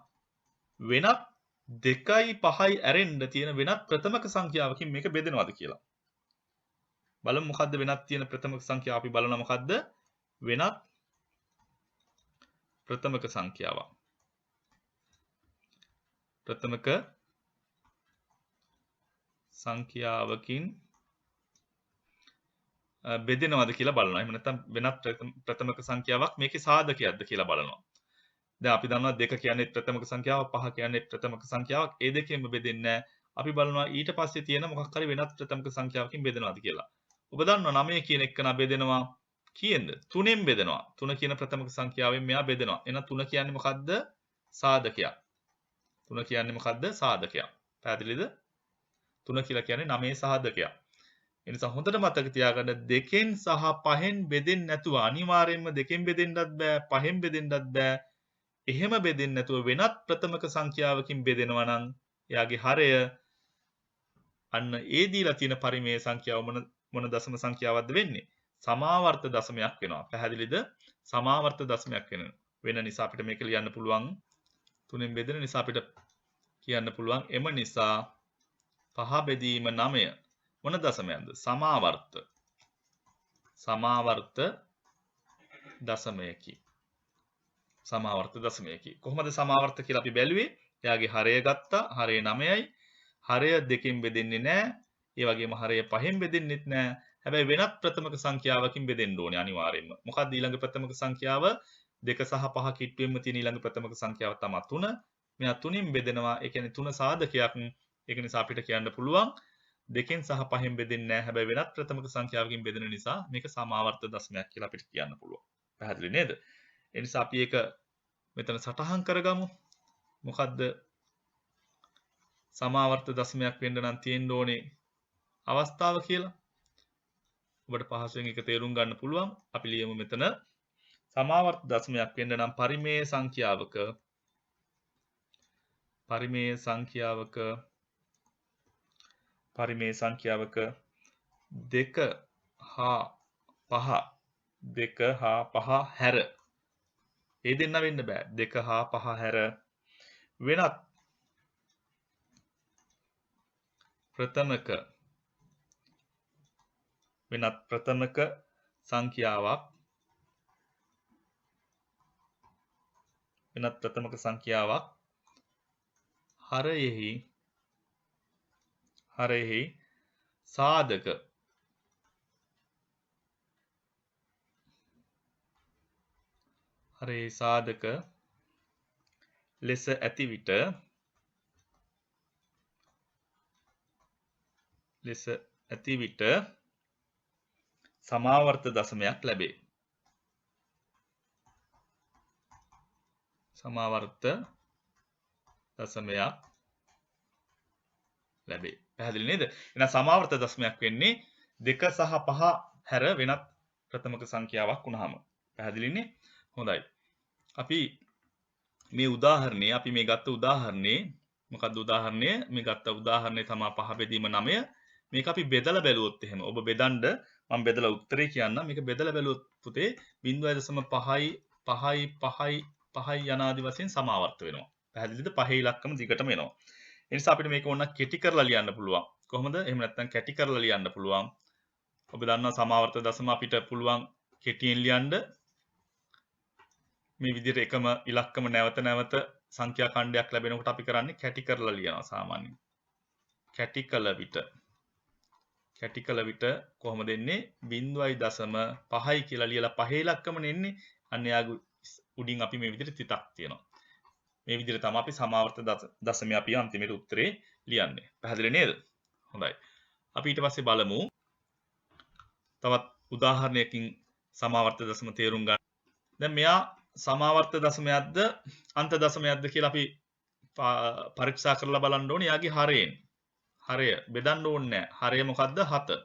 වෙනත් 2යි 5යි ඇරෙන්න තියෙන වෙනත් ප්‍රථමක සංඛ්‍යාවකින් මේක බෙදෙනවද කියලා. බලමු මොකද්ද වෙනත් තියෙන ප්‍රථමක සංඛ්‍යාව. අපි බලනවා මොකද්ද? වෙනත් ප්‍රථමක සංඛ්‍යාවක්. ප්‍රථමක සංඛ්‍යාවකින් බෙදෙනවද කියලා බලනවා. එහෙම නැත්නම් වෙනත් ප්‍රථමක සංඛ්‍යාවක් මේකේ සාධකයක්ද කියලා බලනවා. දැන් අපි දන්නවා 2 කියන්නේ ප්‍රථමක සංඛ්‍යාවක්, 5 කියන්නේ ප්‍රථමක සංඛ්‍යාවක්. ඒ දෙකෙන්ම බෙදෙන්නේ නැහැ. අපි බලනවා ඊට පස්සේ තියෙන මොකක් හරි වෙනත් ප්‍රථමක සංඛ්‍යාවකින් බෙදෙනවද කියලා. ඔබ දන්නවා 9 කියන එකන බෙදෙනවා කීයෙන්ද? 3ෙන් බෙදෙනවා. 3 කියන ප්‍රථමක සංඛ්‍යාවෙන් මෙයා බෙදෙනවා. එහෙනම් 3 කියන්නේ මොකද්ද? සාධකයක්. 3 කියන්නේ මොකද්ද? සාධකයක්. පැහැදිලිද? 3 කියලා කියන්නේ 9 සාධකයක්. ඒ නිසා හොඳට මතක තියාගන්න දෙකෙන් සහ පහෙන් බෙදෙන්නේ නැතුව අනිවාර්යයෙන්ම දෙකෙන් බෙදෙන්නත් බෑ, පහෙන් බෙදෙන්නත් බෑ. එහෙම බෙදෙන්නේ නැතුව වෙනත් ප්‍රථමක සංඛ්‍යාවකින් බෙදෙනවා නම් එයාගේ හරය අන්න ඒ දීලා තියෙන පරිමේය සංඛ්‍යාව මොන දශම සංඛ්‍යාවක්ද වෙන්නේ? සමාවර්ත දශමයක් වෙනවා. පැහැදිලිද? සමාවර්ත දශමයක් වෙන නිසා අපිට මේක ලියන්න පුළුවන් 3ෙන් බෙදෙන නිසා අපිට කියන්න පුළුවන් එම නිසා 5 බෙදීම 9 මොන දශමයක්ද? සමාවර්ත. සමාවර්ත දශමයකි. සමාවර්ත දශමයකි. කොහොමද සමාවර්ත කියලා අපි බැලුවේ? එයාගේ හරය ගත්තා. හරය 9යි. හරය දෙකෙන් බෙදෙන්නේ නැහැ. ඒ වගේම හරය පහෙන් බෙදෙන්නෙත් නැහැ. හැබැයි වෙනත් ප්‍රථමක සංඛ්‍යාවකින් බෙදෙන්න ඕනේ අනිවාර්යයෙන්ම. මොකක්ද ඊළඟ ප්‍රථමක සංඛ්‍යාව? 2 සහ 5 කිට්ටුවෙන්ම තියෙන ඊළඟ ප්‍රථමක සංඛ්‍යාව තමයි 3. මෙයා 3න් බෙදෙනවා. ඒ කියන්නේ 3 සාධකයක්. ඒක නිසා අපිට කියන්න පුළුවන් දෙකෙන් සහ පහෙන් බෙදෙන්නේ නැහැ. හැබැයි වෙනත් ප්‍රථමක සංඛ්‍යාවකින් බෙදෙන නිසා මේක සමාවර්ත දශමයක් කියලා අපිට කියන්න පුළුවන්. පැහැදිලි නේද? ඒ නිසා අපි ඒක මෙතන සටහන් කරගමු. මොකද්ද සමාවර්ත දශමයක් වෙන්න නම් තියෙන්න ඕනේ අවස්ථාව කියලා. ඔබට පහසුවෙන් ඒක තේරුම් ගන්න පුළුවන්. අපි ලියමු මෙතන සමාවර්ත දශමයක් වෙන්න නම් පරිමේය සංඛ්‍යාවක 2 හා 5 හැර ඒ දෙන්න වෙන්න බෑ. 2 හා 5 හැර වෙනත් ප්‍රථමක සංඛ්‍යාවක් හරයෙහි සාධක ලෙස ඇති විට සමාවර්ත දශමයක් ලැබේ. පැහැදිලි නේද? එහෙනම් සමාවර්ත දශමයක් වෙන්නේ 2 සහ 5 හැර වෙනත් ප්‍රථමක සංඛ්‍යාවක් වුණාම. පැහැදිලිනේ? හොඳයි. අපි මේ උදාහරණේ ගත්ත උදාහරණේ මොකක්ද උදාහරණය? මේ ගත්ත උදාහරණේ තමයි 5 බෙදීම 9. මේක අපි බෙදලා බැලුවොත් එහෙම ඔබ බෙදන්න මම බෙදලා උත්තරේ කියන්නම්. මේක බෙදලා බැලුවොත් පුතේ 0.5 යනාදි වශයෙන් සමාවර්ත වෙනවා. පැහැදිලිද? පහේ ඉලක්කම දිගටම එනවා. ඒ නිසා අපිට මේක ඕන කෙටි කරලා ලියන්න පුළුවන්. කොහොමද? එහෙම නැත්නම් කැටි කරලා ලියන්න පුළුවන්. ඔබ දන්නවා සමාවර්ත දශම අපිට පුළුවන් කෙටියෙන් ලියන්න. මේ විදිහට එකම ඉලක්කම නැවත සංඛ්‍යා ඛණ්ඩයක් ලැබෙනකොට අපි කරන්නේ කැටි කරලා ලියනවා සාමාන්‍යයෙන්. කැටි කළ විට කොහොමද එන්නේ? 0.5යි කියලා ලියලා පහේ ඉලක්කම නෙන්නේ. අන්න යාගේ උඩින් අපි මේ විදිහට තිතක් තියනවා. මේ විදිහට තමයි අපි සමාවර්ත දශමය අපි අන්තිමේට උත්තරේ ලියන්නේ. පැහැදිලි නේද? හොඳයි. අපි ඊට පස්සේ බලමු තවත් උදාහරණයකින් සමාවර්ත දශම තේරුම් ගන්න. දැන් මෙයා සමාවර්ත දශමයක්ද අන්ත දශමයක්ද කියලා අපි පරීක්ෂා කරලා බලන්න ඕනේ යාගේ හරයෙන්. හරය බෙදන්න ඕනේ නැහැ. හරය මොකද්ද? 7.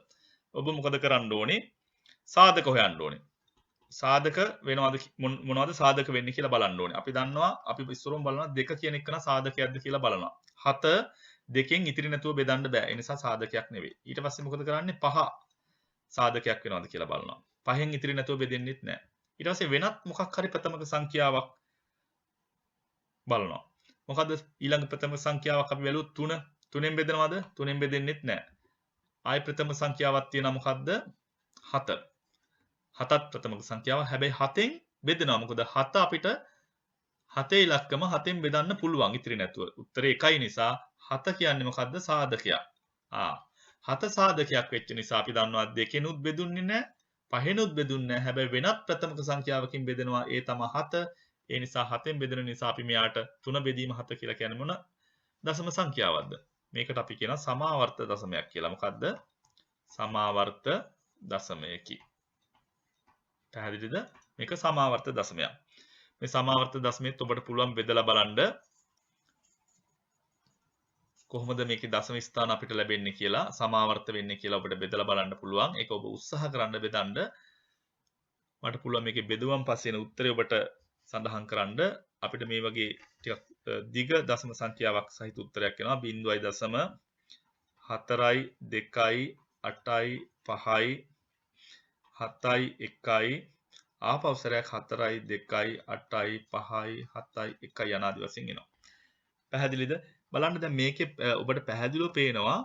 ඔබ මොකද කරන්න ඕනේ? සාධක හොයන්න ඕනේ. සාධක වෙනවද මොනවද සාධක වෙන්නේ කියලා බලන්න ඕනේ. අපි දන්නවා අපි ඉස්සරහම බලනවා 2 කියන එක න සාධකයක්ද කියලා බලනවා. 7 2කින් ඉතිරි නැතුව බෙදන්න බෑ. ඒ නිසා සාධකයක් නෙවෙයි. ඊට පස්සේ මොකද කරන්නේ? 5 සාධකයක් වෙනවද කියලා බලනවා. 5න් ඉතිරි නැතුව බෙදෙන්නෙත් නැහැ. ඊට පස්සේ වෙනත් මොකක් හරි ප්‍රථමක සංඛ්‍යාවක් බලනවා. මොකද්ද ඊළඟ ප්‍රථමක සංඛ්‍යාවක් අපි බැලුවොත් 3. 3ෙන් බෙදනවද? 3ෙන් බෙදෙන්නෙත් නැහැ. ආයි ප්‍රථම සංඛ්‍යාවක් තියෙනවා මොකද්ද? 7. 7ත් ප්‍රථමක සංඛ්‍යාව. හැබැයි 7ෙන් බෙදෙනවා. මොකද 7 අපිට 7 ඉලක්කම 7ෙන් බෙදන්න පුළුවන් ඉතිරි නැතුව. උත්තරේ 1යි නිසා 7 කියන්නේ මොකද්ද? සාධකයක්. 7 සාධකයක් වෙච්ච නිසා අපි දන්නවා 2කිනුත් බෙදුන්නේ නැහැ. 5ෙනුත් බෙදුන්නේ නැහැ. හැබැයි වෙනත් ප්‍රථමක සංඛ්‍යාවකින් බෙදෙනවා. ඒ තමයි 7. ඒ නිසා 7ෙන් බෙදෙන නිසා අපි මෙයාට 3 බෙදීම 7 කියලා කියන්නේ මොන දශම සංඛ්‍යාවක්ද? මේකට අපි කියනවා සමාවර්ත දශමයක් කියලා. මොකද්ද? සමාවර්ත දශමයකි. පැහැදිලිද? මේක සමාවර්ත දශමයක්. මේ සමාවර්ත දශමයේත් ඔබට පුළුවන් බෙදලා බලන්න කොහොමද මේකේ දශම ස්ථාන අපිට ලැබෙන්නේ කියලා සමාවර්ත වෙන්නේ කියලා ඔබට බෙදලා බලන්න පුළුවන්. ඒක ඔබ උත්සාහ කරන්න බෙදන්න. මට පුළුවන් මේකේ බෙදුවම් පස්සේ එන උත්තරේ ඔබට සඳහන් කරන්න. අපිට මේ වගේ ටිකක් දිග දශම සංඛ්‍යාවක් සහිත උත්තරයක් එනවා 0.4යි 2යි 8යි 5යි 7යි 1යි ආපෞසරයක් 4යි 2යි 8යි 5යි 7යි 1යි යනාදී වශයෙන් එනවා. පැහැදිලිද? බලන්න දැන් මේකේ ඔබට පැහැදිලිව පේනවා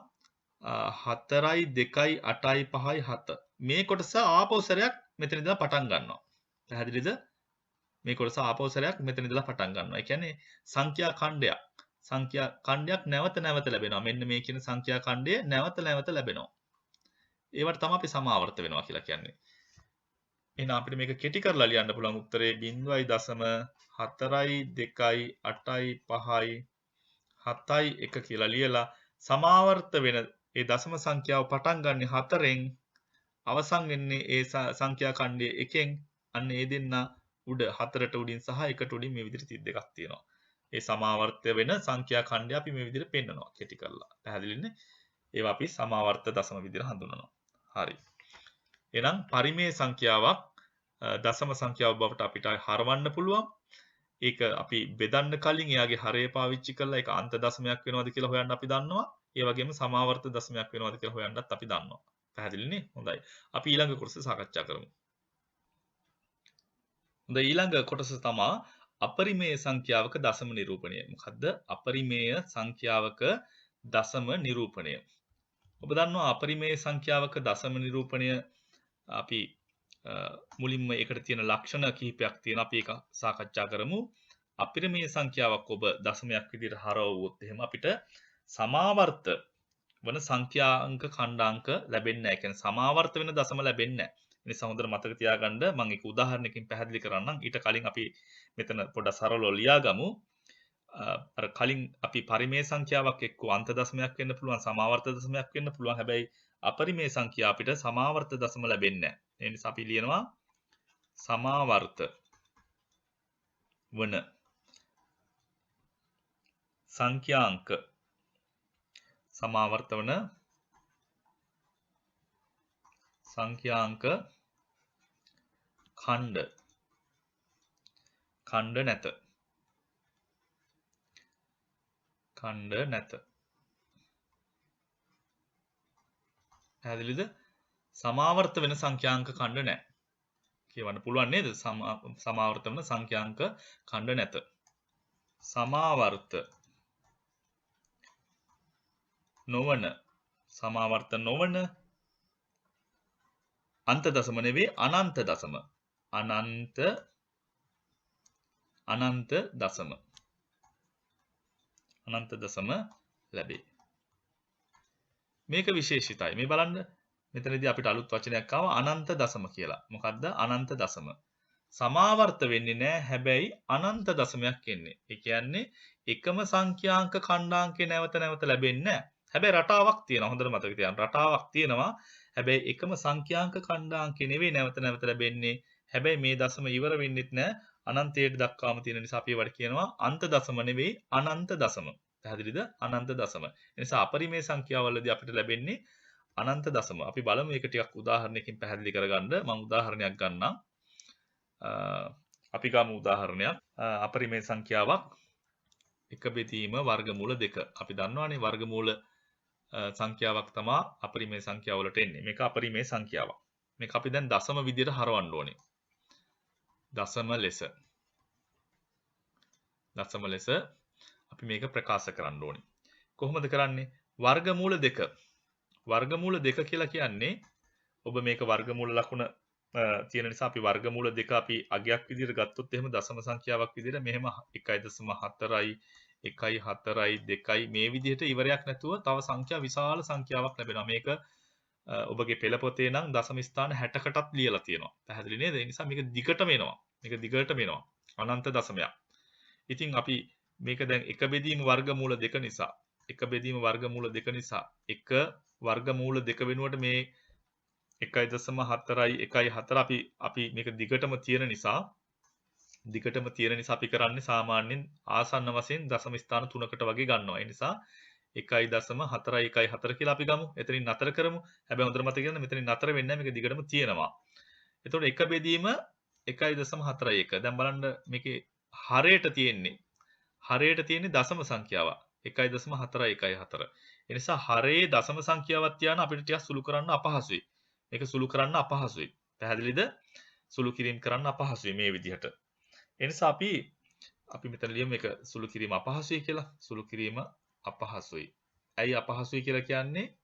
4යි 2යි 8යි 5යි 7. මේ කොටස ආපෞසරයක් මෙතන ඉඳලා පටන් ගන්නවා. පැහැදිලිද? මේ කොටස ආපෞසරයක් මෙතන ඉඳලා පටන් ගන්නවා. ඒ කියන්නේ සංඛ්‍යා ඛණ්ඩයක්. සංඛ්‍යා ඛණ්ඩයක් නැවත නැවත ලැබෙනවා. මෙන්න මේ කියන සංඛ්‍යා ඛණ්ඩය නැවත නැවත ලැබෙනවා. ඒවට තමයි අපි සමාවර්ත වෙනවා කියලා කියන්නේ. එහෙනම් අපිට මේක කෙටි කරලා ලියන්න පුළුවන් උත්තරේ 0.4යි 2යි 8යි 5යි 7යි 1 කියලා ලියලා සමාවර්ත වෙන ඒ දශම සංඛ්‍යාව පටන් ගන්න 4ෙන් අවසන් වෙන්නේ ඒ සංඛ්‍යා ඛණ්ඩයේ 1ෙන් අන්න ඒ දෙන්න උඩ 4ට උඩින් සහ 1ට උඩින් මේ විදිහට 32ක් තියෙනවා. ඒ සමාවර්ත වෙන සංඛ්‍යා ඛණ්ඩය අපි මේ විදිහට පෙන්නනවා කෙටි කරලා. පැහැදිලිනේ? ඒවා අපි සමාවර්ත දශම විදිහට හඳුන්වනවා. හරි. එහෙනම් පරිමේය සංඛ්‍යාවක් දශම සංඛ්‍යාව බවට අපිට හරවන්න පුළුවන්. ඒක අපි බෙදන්න කලින් එයාගේ හරය පාවිච්චි කරලා ඒක අන්ත දශමයක් වෙනවද කියලා හොයන්න අපි දන්නවා. ඒ වගේම සමාවර්ත දශමයක් වෙනවද කියලා හොයන්නත් අපි දන්නවා. පැහැදිලිනේ? හොඳයි. අපි ඊළඟ කොටස සාකච්ඡා කරමු. හොඳයි ඊළඟ කොටස තමයි අපරිමේය සංඛ්‍යාවක දශම නිරූපණය. මොකද්ද? අපරිමේය සංඛ්‍යාවක දශම නිරූපණය. ඔබ දන්නවා අපරිමේය සංඛ්‍යාවක දශම නිරූපණය අපි මුලින්ම ඒකට තියෙන ලක්ෂණ කිහිපයක් තියෙනවා. අපි ඒක සාකච්ඡා කරමු. අපරිමේය සංඛ්‍යාවක් ඔබ දශමයක් විදිහට හරවුවොත් එහෙම අපිට සමාවර්ත වන සංඛ්‍යාංක ඛණ්ඩාංක ලැබෙන්නේ නැහැ. ඒ කියන්නේ සමාවර්ත වෙන දශම ලැබෙන්නේ නැහැ. ඒ නිසා හොඳට මතක තියාගන්න මම ඒක උදාහරණයකින් පැහැදිලි කරන්නම්. ඊට කලින් අපි මෙතන පොඩ්ඩක් සරලව ලියාගමු. අර කලින් අපි පරිමේය සංඛ්‍යාවක් එක්ක අන්ත දශමයක් වෙන්න පුළුවන්, සමාවර්ත දශමයක් වෙන්න පුළුවන්. හැබැයි අපරිමේය සංඛ්‍යා අපිට සමාවර්ත දශම ලැබෙන්නේ නැහැ. ඒ නිසා අපි ලියනවා සමාවර්ත වන සංඛ්‍යාංක සමාවර්ත වන සංඛ්‍යාංක ඛණ්ඩ නැත. පැහැදිලිද? සමාවර්ත වෙන සංඛ්‍යාංක ඛණ්ඩ නැහැ. කියවන්න පුළුවන් නේද? සමාවර්ත වෙන සංඛ්‍යාංක ඛණ්ඩ නැත. සමාවර්ත නොවන අන්ත දශම නෙවෙයි අනන්ත දශම. අනන්ත දශම ලැබේ. මේක විශේෂිතයි. මේ බලන්න මෙතනදී අපිට අලුත් වචනයක් ආවා අනන්ත දශම කියලා. මොකද්ද අනන්ත දශම? සමාවර්ත වෙන්නේ නැහැ. හැබැයි අනන්ත දශමයක් එන්නේ. ඒ කියන්නේ එකම සංඛ්‍යාංක ඛණ්ඩාංකේ නැවත නැවත ලැබෙන්නේ නැහැ. හැබැයි රටාවක් තියෙනවා. හොඳට මතක තියාගන්න. රටාවක් තියෙනවා. හැබැයි එකම සංඛ්‍යාංක ඛණ්ඩාංකේ නෙවෙයි නැවත නැවත ලැබෙන්නේ. හැබැයි මේ දශම ඉවර වෙන්නෙත් නැහැ. අනන්තයට දක්වාම තියෙන නිසා අපි ඒවට කියනවා අන්ත දශම නෙවෙයි අනන්ත දශම. පැහැදිලිද? අනන්ත දශම. ඒ නිසා අපරිමේය සංඛ්‍යාවලදී අපිට ලැබෙන්නේ අනන්ත දශම. අපි බලමු ඒක ටිකක් උදාහරණයකින් පැහැදිලි කරගන්න. මම උදාහරණයක් ගන්නම්. අපි ගමු උදාහරණයක්. අපරිමේය සංඛ්‍යාවක් එක බෙදීම වර්ගමූල 2. අපි දන්නවානේ වර්ගමූල සංඛ්‍යාවක් තමයි අපරිමේය සංඛ්‍යාවලට එන්නේ. මේක අපරිමේය සංඛ්‍යාවක්. මේක අපි දැන් දශම විදියට හරවන්න ඕනේ. දශම ලෙස. දශම ලෙස අපි මේක ප්‍රකාශ කරන්න ඕනේ. කොහොමද කරන්නේ? වර්ගමූල 2. වර්ගමූල 2 කියලා කියන්නේ ඔබ මේක වර්ගමූල ලකුණ තියෙන නිසා අපි වර්ගමූල 2 අපි අගයක් විදිහට ගත්තොත් එහෙම දශම සංඛ්‍යාවක් විදිහට මෙහෙම 1.4යි 1යි 4යි 2යි මේ විදිහට ඉවරයක් නැතුව තව සංඛ්‍යා විශාල සංඛ්‍යාවක් ලැබෙනවා. මේක ඔබගේ පෙළ පොතේ නම් දශම ස්ථාන 60කටත් ලියලා තියෙනවා. පැහැදිලි නේද? ඒ නිසා මේක දිගටම එනවා. මේක දිගටම එනවා. අනන්ත දශමයක්. ඉතින් අපි මේක දැන් එක බෙදීම වර්ගමූල 2 නිසා එක බෙදීම වර්ගමූල 2 නිසා එක වර්ගමූල 2 වෙනුවට මේ 1.4යි 1.4 අපි මේක දිගටම තියෙන නිසා අපි කරන්නේ සාමාන්‍යයෙන් ආසන්න වශයෙන් දශම ස්ථාන 3කට වගේ ගන්නවා. ඒ නිසා 1.4යි 1.4 කියලා අපි ගමු. එතනින් නතර කරමු. හැබැයි හොඳට මතක තියාගන්න මෙතනින් නතර වෙන්නේ නැහැ. මේක දිගටම තියෙනවා. එතකොට එක බෙදීම 1.41. දැන් බලන්න මේකේ හරයට තියෙන්නේ දශම සංඛ්‍යාවක්. 1.4යි 1.4. ඒ නිසා හරේ දශම සංඛ්‍යාවක් තියාන අපිට ටිකක් සුළු කරන්න අපහසුයි. මේක සුළු කරන්න අපහසුයි. පැහැදිලිද? සුළු කිරීම කරන්න අපහසුයි මේ විදිහට. ඒ නිසා අපි මෙතන ලියමු මේක සුළු කිරීම අපහසුයි කියලා. සුළු කිරීම අපහසුයි. ඇයි අපහසුයි කියලා කියන්නේ?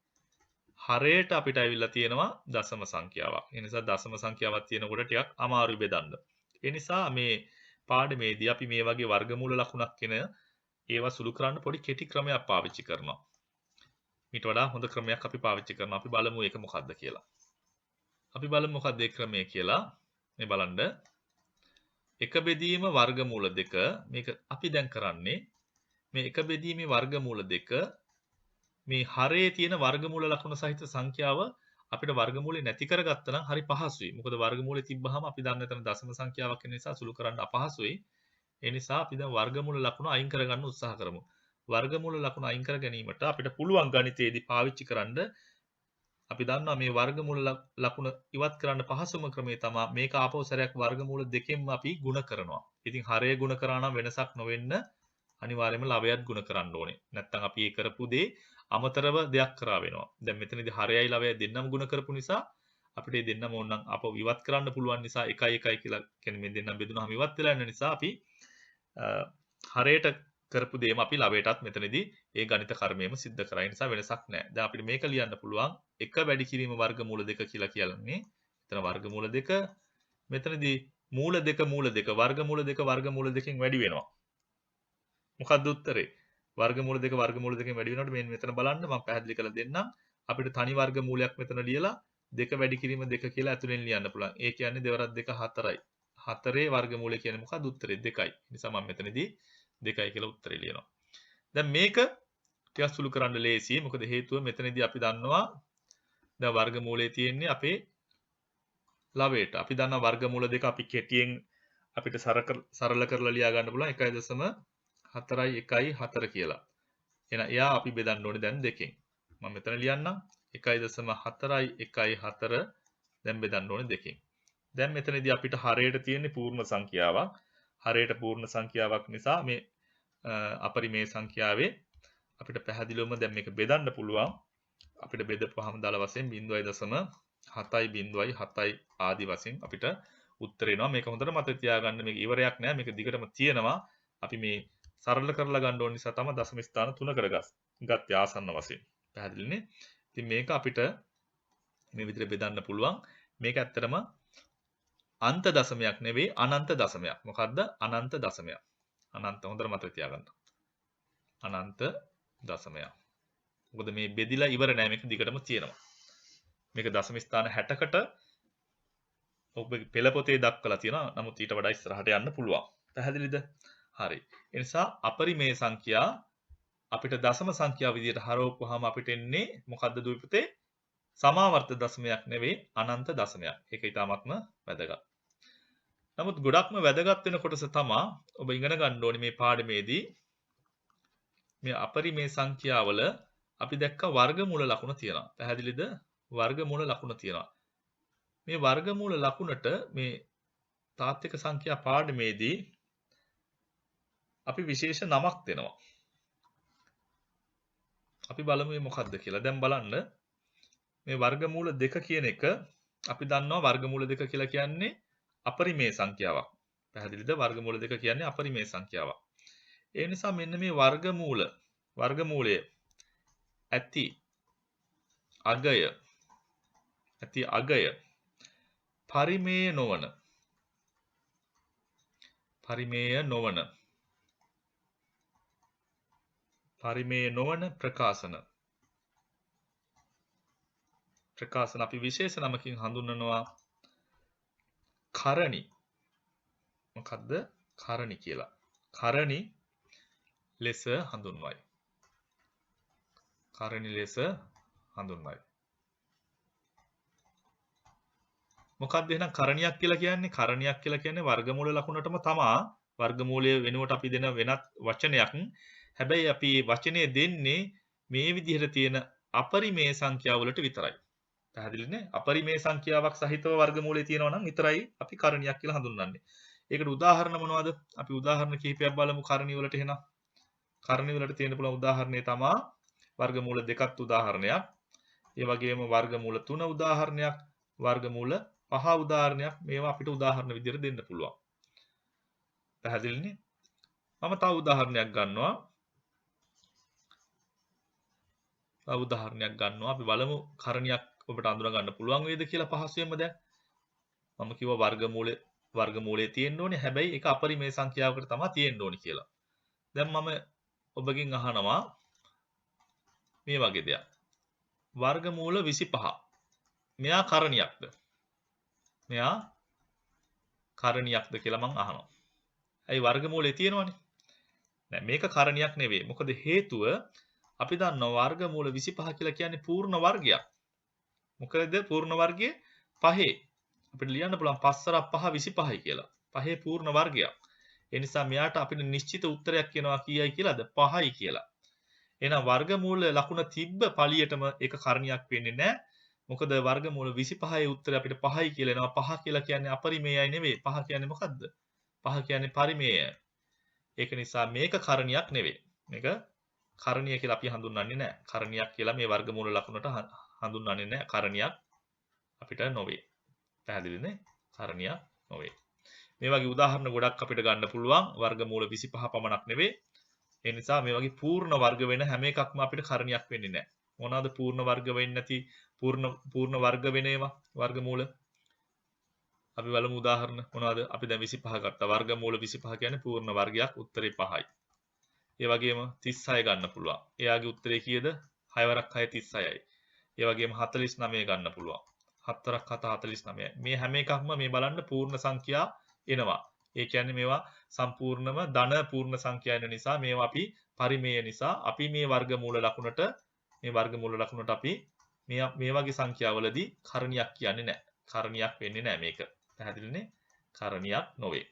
හරයට අපිට ඇවිල්ලා තියෙනවා දශම සංඛ්‍යාවක්. ඒ නිසා දශම සංඛ්‍යාවක් තියෙනකොට ටිකක් අමාරුයි බෙදන්න. ඒ නිසා මේ පාඩමේදී අපි මේ වගේ වර්ගමූල ලකුණක් කියන ඒවා සුළු කරන්න පොඩි කෙටි ක්‍රමයක් පාවිච්චි කරනවා. ඊට වඩා හොඳ ක්‍රමයක් අපි පාවිච්චි කරනවා. අපි බලමු ඒක මොකක්ද කියලා. අපි බලමු මොකක්ද ඒ ක්‍රමය කියලා. මේ බලන්න. එක බෙදීම වර්ගමූල 2 මේක අපි දැන් කරන්නේ මේ එක බෙදීමේ වර්ගමූල 2 මේ හරේ තියෙන වර්ගමූල ලකුණ සහිත සංඛ්‍යාව අපිට වර්ගමූලේ නැති කරගත්තා නම් හරි පහසුයි. මොකද වර්ගමූලේ තිබ්බහම අපි දන්න එතන දශම සංඛ්‍යාවක් වෙන නිසා සුළු කරන්න අපහසුයි. ඒ නිසා අපි දැන් වර්ගමූල ලකුණ අයින් කරගන්න උත්සාහ කරමු. වර්ගමූල ලකුණ අයින් කර ගැනීමට අපිට පුළුවන් ගණිතයේදී පාවිච්චි කරන්න අපි දන්නවා මේ වර්ගමූල ලකුණ ඉවත් කරන්න පහසුම ක්‍රමය තමයි මේක ආපහු සැරයක් වර්ගමූල දෙකෙන්ම අපි ಗುಣ කරනවා. ඉතින් හරය ಗುಣ කරා නම් වෙනසක් නොවෙන්න අනිවාර්යයෙන්ම ලවයත් ಗುಣ කරන්න ඕනේ. නැත්නම් අපි ඒ කරපු දේ අමතරව දෙයක් කරා වෙනවා. දැන් මෙතනදී හරයයි ලවයයි දෙන්නම ಗುಣ කරපු නිසා අපිට මේ දෙන්නම ඕනනම් ආපහු ඉවත් කරන්න පුළුවන් නිසා 1 1 කියලා කියන්නේ මේ දෙන්නම බෙදුනහම ඉවත් වෙලා යන නිසා අපි හරයට කරපු දේම අපි ලවයටත් මෙතනදී ඒ ගණිත කර්මයේම සිද්ධ කරා. ඒ නිසා වෙනසක් නැහැ. දැන් අපිට මේක ලියන්න පුළුවන් එක වැඩි කිරීම වර්ගමූල 2 කියලා කියන්නේ. එතන වර්ගමූල 2 මෙතනදී මූල 2 වර්ගමූල 2 වැඩි වෙනවා. මොකක්ද උත්තරේ? වර්ගමූල 2 වැඩි වෙනකොට මෙතන බලන්න මම පැහැදිලි කරලා දෙන්නම්. අපිට තනි වර්ගමූලයක් මෙතන ලියලා 2 වැඩි කිරීම 2 කියලා ඇතුලෙන් ලියන්න පුළුවන්. ඒ කියන්නේ 2 2 4යි. 4ේ වර්ගමූලය කියන්නේ මොකක්ද? උත්තරේ 2යි. නිසා මම මෙතනදී 2යි කියලා උත්තරේ ලියනවා. දැන් මේක ටිකක් සුළු කරන්න ලේසියි. මොකද හේතුව මෙතනදී අපි දන්නවා දැන් වර්ගමූලයේ තියෙන්නේ අපේ ලවයට. අපි දන්නවා වර්ගමූල 2 අපි කෙටියෙන් අපිට සරල කරලා ලියා ගන්න පුළුවන් 1.4යි 1යි 4 කියලා. එහෙනම් එයා අපි බෙදන්න ඕනේ දැන් දෙකෙන්. මම මෙතන ලියන්නම් 1.4යි 1යි 4 දැන් බෙදන්න ඕනේ දෙකෙන්. දැන් මෙතනදී අපිට හරයට තියෙන්නේ පූර්ණ සංඛ්‍යාවක්. හරයට පූර්ණ සංඛ්‍යාවක් නිසා මේ අපරිමේය සංඛ්‍යාවේ අපිට පැහැදිලිවම දැන් මේක බෙදන්න පුළුවන්. අපිට බෙදපුවාම දාල වශයෙන් 0.7යි ආදි වශයෙන් අපිට උත්තර එනවා. මේක හොඳට මතක තියාගන්න. මේක ඉවරයක් නෑ. මේක දිගටම තියෙනවා. අපි මේ සරල කරලා ගන්න ඕන නිසා තමයි දශම ස්ථාන 3කට ගත්තේ ආසන්න වශයෙන්. පැහැදිලිනේ? ඉතින් මේක අපිට මේ විදිහට බෙදන්න පුළුවන්. මේක ඇත්තටම අන්ත දශමයක් නෙවෙයි අනන්ත දශමයක්. මොකද්ද? අනන්ත දශමයක්. අනන්ත හොඳට මතක තියාගන්න. අනන්ත දශමයක්. මොකද මේ බෙදිලා ඉවර නෑ මේක දිගටම තියෙනවා. මේක දශම ස්ථාන 60කට ඔබගේ පෙළ පොතේ දක්වලා තියෙනවා. නමුත් ඊට වඩා ඉස්සරහට යන්න පුළුවන්. පැහැදිලිද? හරි. ඒ නිසා අපරිමේය සංඛ්‍යා අපිට දශම සංඛ්‍යාව විදිහට හරවපුවාම අපිට එන්නේ මොකද්ද දුවේ පුතේ? සමාවර්ත දශමයක් නෙවෙයි අනන්ත දශමයක්. ඒක ඊටාත්ම වැදගත්. නමුත් ගොඩක්ම වැදගත් වෙන කොටස තමයි ඔබ ඉගෙන ගන්න ඕනේ මේ පාඩමේදී මේ අපරිමේය සංඛ්‍යාවල අපි දැක්ක වර්ගමූල ලකුණ තියෙනවා. පැහැදිලිද? වර්ගමූල ලකුණ තියෙනවා. මේ වර්ගමූල ලකුණට මේ තාත්වික සංඛ්‍යා පාඩමේදී අපි විශේෂ නමක් දෙනවා. අපි බලමු මේ මොකක්ද කියලා. දැන් බලන්න මේ වර්ගමූල 2 කියන එක අපි දන්නවා වර්ගමූල 2 කියලා කියන්නේ අපරිමේය සංඛ්‍යාවක්. පැහැදිලිද? වර්ගමූල 2 කියන්නේ අපරිමේය සංඛ්‍යාවක්. ඒ නිසා මෙන්න මේ වර්ගමූලය ඇති අගය පරිමේය නොවන ප්‍රකාශන අපි විශේෂ නමකින් හඳුන්වනවා කරණි. මොකද්ද? කරණි කියලා. කරණි ලෙස හඳුන්වයි. මොකක්ද එහෙනම් කරණියක් කියලා කියන්නේ? කරණියක් කියලා කියන්නේ වර්ගමූල ලකුණටම තමා වර්ගමූලය වෙනුවට අපි දෙන වෙනත් වචනයක්. හැබැයි අපි වචනේ දෙන්නේ මේ විදිහට තියෙන අපරිමේය සංඛ්‍යාවලට විතරයි. පැහැදිලිනේ? අපරිමේය සංඛ්‍යාවක් සහිතව වර්ගමූලය තියෙනවා නම් විතරයි අපි කරණියක් කියලා හඳුන්වන්නේ. ඒකට උදාහරණ මොනවද? අපි උදාහරණ කිහිපයක් බලමු කරණි වලට එහෙනම්. කරණි වලට තියෙන පුළුවන් උදාහරණය තමයි වර්ගමූල 2ත් උදාහරණයක්. ඒ වගේම වර්ගමූල 3 උදාහරණයක්, වර්ගමූල 5 උදාහරණයක්. මේවා අපිට උදාහරණ විදිහට දෙන්න පුළුවන්. පැහැදිලිනේ? මම තව උදාහරණයක් ගන්නවා. අපි බලමු කරණියක් ඔබට අඳුන ගන්න පුළුවන් වේද කියලා පහසුවෙන්ම දැන්. මම කිව්වා වර්ගමූලයේ තියෙන්න ඕනේ. හැබැයි ඒක අපරිමේය සංඛ්‍යාවකට තමයි තියෙන්න ඕනේ කියලා. දැන් මම ඔබගෙන් අහනවා මේ වගේ දෙයක්. වර්ගමූල 25. මෙයා කරණියක්ද කියලා මම අහනවා. ඇයි වර්ගමූලයේ තියෙනවනේ? නෑ මේක කරණියක් නෙවෙයි. මොකද හේතුව අපි දන්නවා වර්ගමූල 25 කියලා කියන්නේ පූර්ණ වර්ගයක්. මොකද පූර්ණ වර්ගයේ 5. අපිට ලියන්න පුළුවන් 5 5 25යි කියලා. 5 පූර්ණ වර්ගයක්. ඒ නිසා මෙයාට අපිට නිශ්චිත උත්තරයක් කියනවා කීයයි කියලාද? 5යි කියලා. එහෙනම් වර්ගමූල ලකුණ තිබ්බ පළියටම ඒක කරණියක් වෙන්නේ නැහැ. මොකද වර්ගමූල 25යි උත්තරය අපිට 5යි කියලා එනවා. 5 කියලා කියන්නේ අපරිමේයයි නෙවෙයි. 5 කියන්නේ මොකද්ද? 5 කියන්නේ පරිමේයයි. ඒක නිසා මේක කරණියක් නෙවෙයි. මේක කරණීය කියලා අපි හඳුන්වන්නේ නැහැ. කරණියක් කියලා මේ වර්ගමූල ලකුණට හඳුන්වන්නේ නැහැ. කරණියක් අපිට නොවේ. පැහැදිලිනේ? කරණියක් නොවේ. මේ වගේ උදාහරණ ගොඩක් අපිට ගන්න පුළුවන්. වර්ගමූල 25 පමණක් නෙවෙයි. ඒ නිසා මේ වගේ පූර්ණ වර්ග වෙන හැම එකක්ම අපිට කරණියක් වෙන්නේ නැහැ. මොනවාද පූර්ණ වර්ග වෙන්නේ නැති පූර්ණ වර්ග වෙන ඒවා වර්ගමූල? අපි බලමු උදාහරණ මොනවාද? අපි දැන් 25 ගත්තා. වර්ගමූල 25 කියන්නේ පූර්ණ වර්ගයක්. උත්තරේ 5යි. ඒ වගේම 36 ගන්න පුළුවන්. එයාගේ උත්තරේ කීයද? 6 වරක් 6 36යි. ඒ වගේම 49 ගන්න පුළුවන්. 7 වරක් 7 49යි. මේ හැම එකක්ම මේ බලන්න පූර්ණ සංඛ්‍යා එනවා. ඒ කියන්නේ මේවා සම්පූර්ණම ධන පූර්ණ සංඛ්‍යා එන නිසා මේවා අපි පරිමේය නිසා අපි මේ වර්ගමූල ලකුණට අපි මේ වගේ සංඛ්‍යාවලදී කරණියක් කියන්නේ නැහැ. කරණියක් වෙන්නේ නැහැ මේක. පැහැදිලිනේ? කරණියක් නොවේ.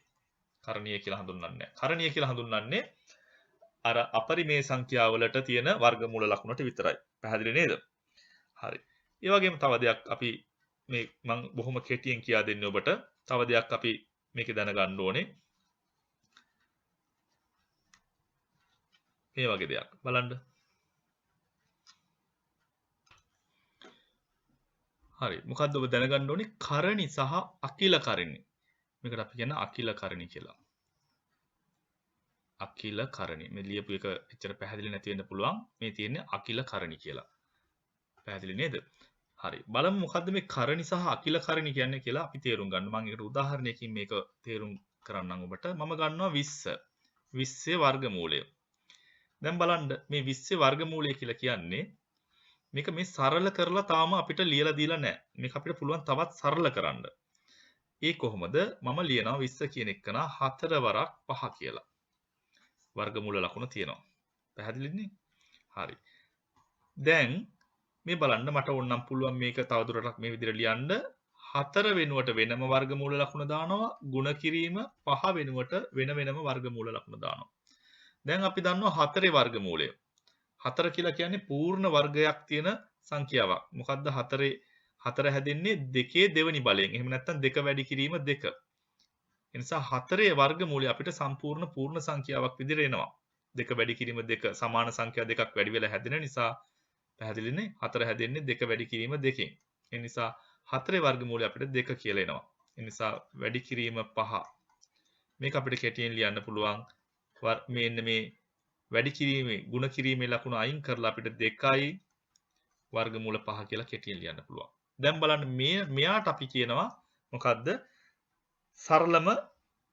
කරණීය කියලා හඳුන්වන්නේ නැහැ. කරණීය කියලා හඳුන්වන්නේ අර අපරිමේය සංඛ්‍යාවලට තියෙන වර්ගමූල ලකුණට විතරයි. පැහැදිලි නේද? හරි. ඒ වගේම තව දෙයක් අපි මේ මම බොහොම කෙටියෙන් කියා දෙන්නේ ඔබට. තව දෙයක් අපි මේක දැනගන්න ඕනේ. මේ වගේ දෙයක්. බලන්න. හරි. මොකද්ද ඔබ දැනගන්න ඕනේ? කරණි සහ අකිල කරණි. මේකට අපි කියන අකිල කරණි කියලා. අකිල කරණි. මේ ලියපු එක එච්චර පැහැදිලි නැති වෙන්න පුළුවන්. මේ තියෙන්නේ අකිල කරණි කියලා. පැහැදිලි නේද? හරි. බලමු මොකද්ද මේ කරණි සහ අකිල කරණි කියන්නේ කියලා අපි තේරුම් ගන්න. මම ඒකට උදාහරණයකින් මේක තේරුම් කරන්නම් ඔබට. මම ගන්නවා 20. 20 වර්ගමූලය. දැන් බලන්න මේ 20 වර්ගමූලය කියලා කියන්නේ මේක මේ සරල කරලා තාම අපිට ලියලා දීලා නැහැ. මේක අපිට පුළුවන් තවත් සරල කරන්න. ඒ කොහොමද? මම ලියනවා 20 කියන එකන 4 වරක් 5 කියලා. වර්ගමූල ලකුණ තියෙනවා. පැහැදිලිනේ? හරි. දැන් මේ බලන්න මට ඕනනම් පුළුවන් මේක තවදුරටත් මේ විදිහට ලියන්න 4 වෙනුවට වෙනම වර්ගමූල ලකුණ දානවා ගුණ කිරීම 5 වෙනුවට වෙනම වර්ගමූල ලකුණ දානවා. දැන් අපි දන්නවා 4 වර්ගමූලය. 4 කියලා කියන්නේ පූර්ණ වර්ගයක් තියෙන සංඛ්‍යාවක්. මොකද්ද 4 හැදෙන්නේ 2 දෙවෙනි බලයෙන්. එහෙම නැත්නම් 2 වැඩි කිරීම 2. ඒ නිසා 4 වර්ගමූලය අපිට සම්පූර්ණ පූර්ණ සංඛ්‍යාවක් විදිහට එනවා. 2 වැඩි කිරීම 2 සමාන සංඛ්‍යා දෙකක් වැඩි වෙලා හැදෙන නිසා පැහැදිලිනේ 4 හැදෙන්නේ 2 වැඩි කිරීම 2කින්. ඒ නිසා 4 වර්ගමූලය අපිට 2 කියලා එනවා. ඒ නිසා වැඩි කිරීම 5. මේක අපිට කෙටියෙන් ලියන්න පුළුවන්. මෙන්න මේ වැඩි කිරීමේ ಗುಣ කිරීමේ ලකුණ අයින් කරලා අපිට 2යි වර්ගමූල 5 කියලා කෙටියෙන් ලියන්න පුළුවන්. දැන් බලන්න මෙයාට අපි කියනවා මොකද්ද? සරලම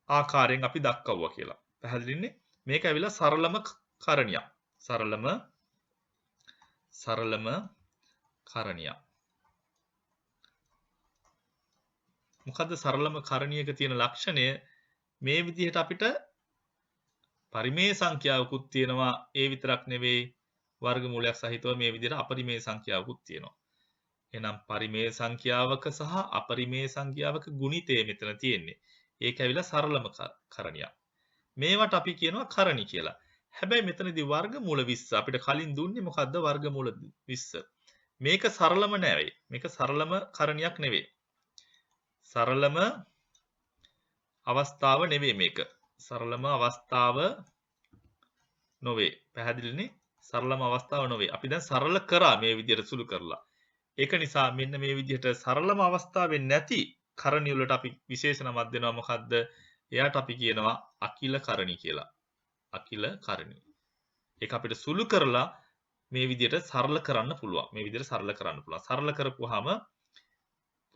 ආකාරයෙන් අපි දක්වුවා කියලා. පැහැදිලිනේ? මේක ඇවිල්ලා සරලම කරණියක්. සරලම කරණියක්. මොකද්ද සරලම කරණියක තියෙන ලක්ෂණය? මේ විදිහට අපිට පරිමේය සංඛ්‍යාවකුත් තියෙනවා. ඒ විතරක් නෙවෙයි වර්ගමූලයක් සහිතව මේ විදිහට අපරිමේය සංඛ්‍යාවකුත් තියෙනවා. එහෙනම් පරිමේය සංඛ්‍යාවක සහ අපරිමේය සංඛ්‍යාවක ගුණිතය මෙතන තියෙන්නේ. ඒක ඇවිල්ලා සරලම කරණියක්. මේවට අපි කියනවා කරණි කියලා. හැබැයි මෙතනදී වර්ගමූල 20 අපිට කලින් දුන්නේ මොකද්ද වර්ගමූල 20. මේක සරලම නෙවෙයි. මේක සරලම කරණියක් නෙවෙයි. සරලම අවස්ථාව නෙවෙයි මේක. සරලම අවස්ථාව නොවේ. පැහැදිලිනේ? සරලම අවස්ථාව නොවේ. අපි දැන් සරල කරා මේ විදිහට සුළු කරලා. ඒක නිසා මෙන්න මේ විදිහට සරලම අවස්ථාවේ නැති කරණිය වලට අපි විශේෂ නමක් දෙනවා මොකද්ද? එයාට අපි කියනවා අකිල කරණි කියලා. අකිල කරණි. ඒක අපිට සුළු කරලා මේ විදිහට සරල කරන්න පුළුවන්. මේ විදිහට සරල කරන්න පුළුවන්. සරල කරපුවාම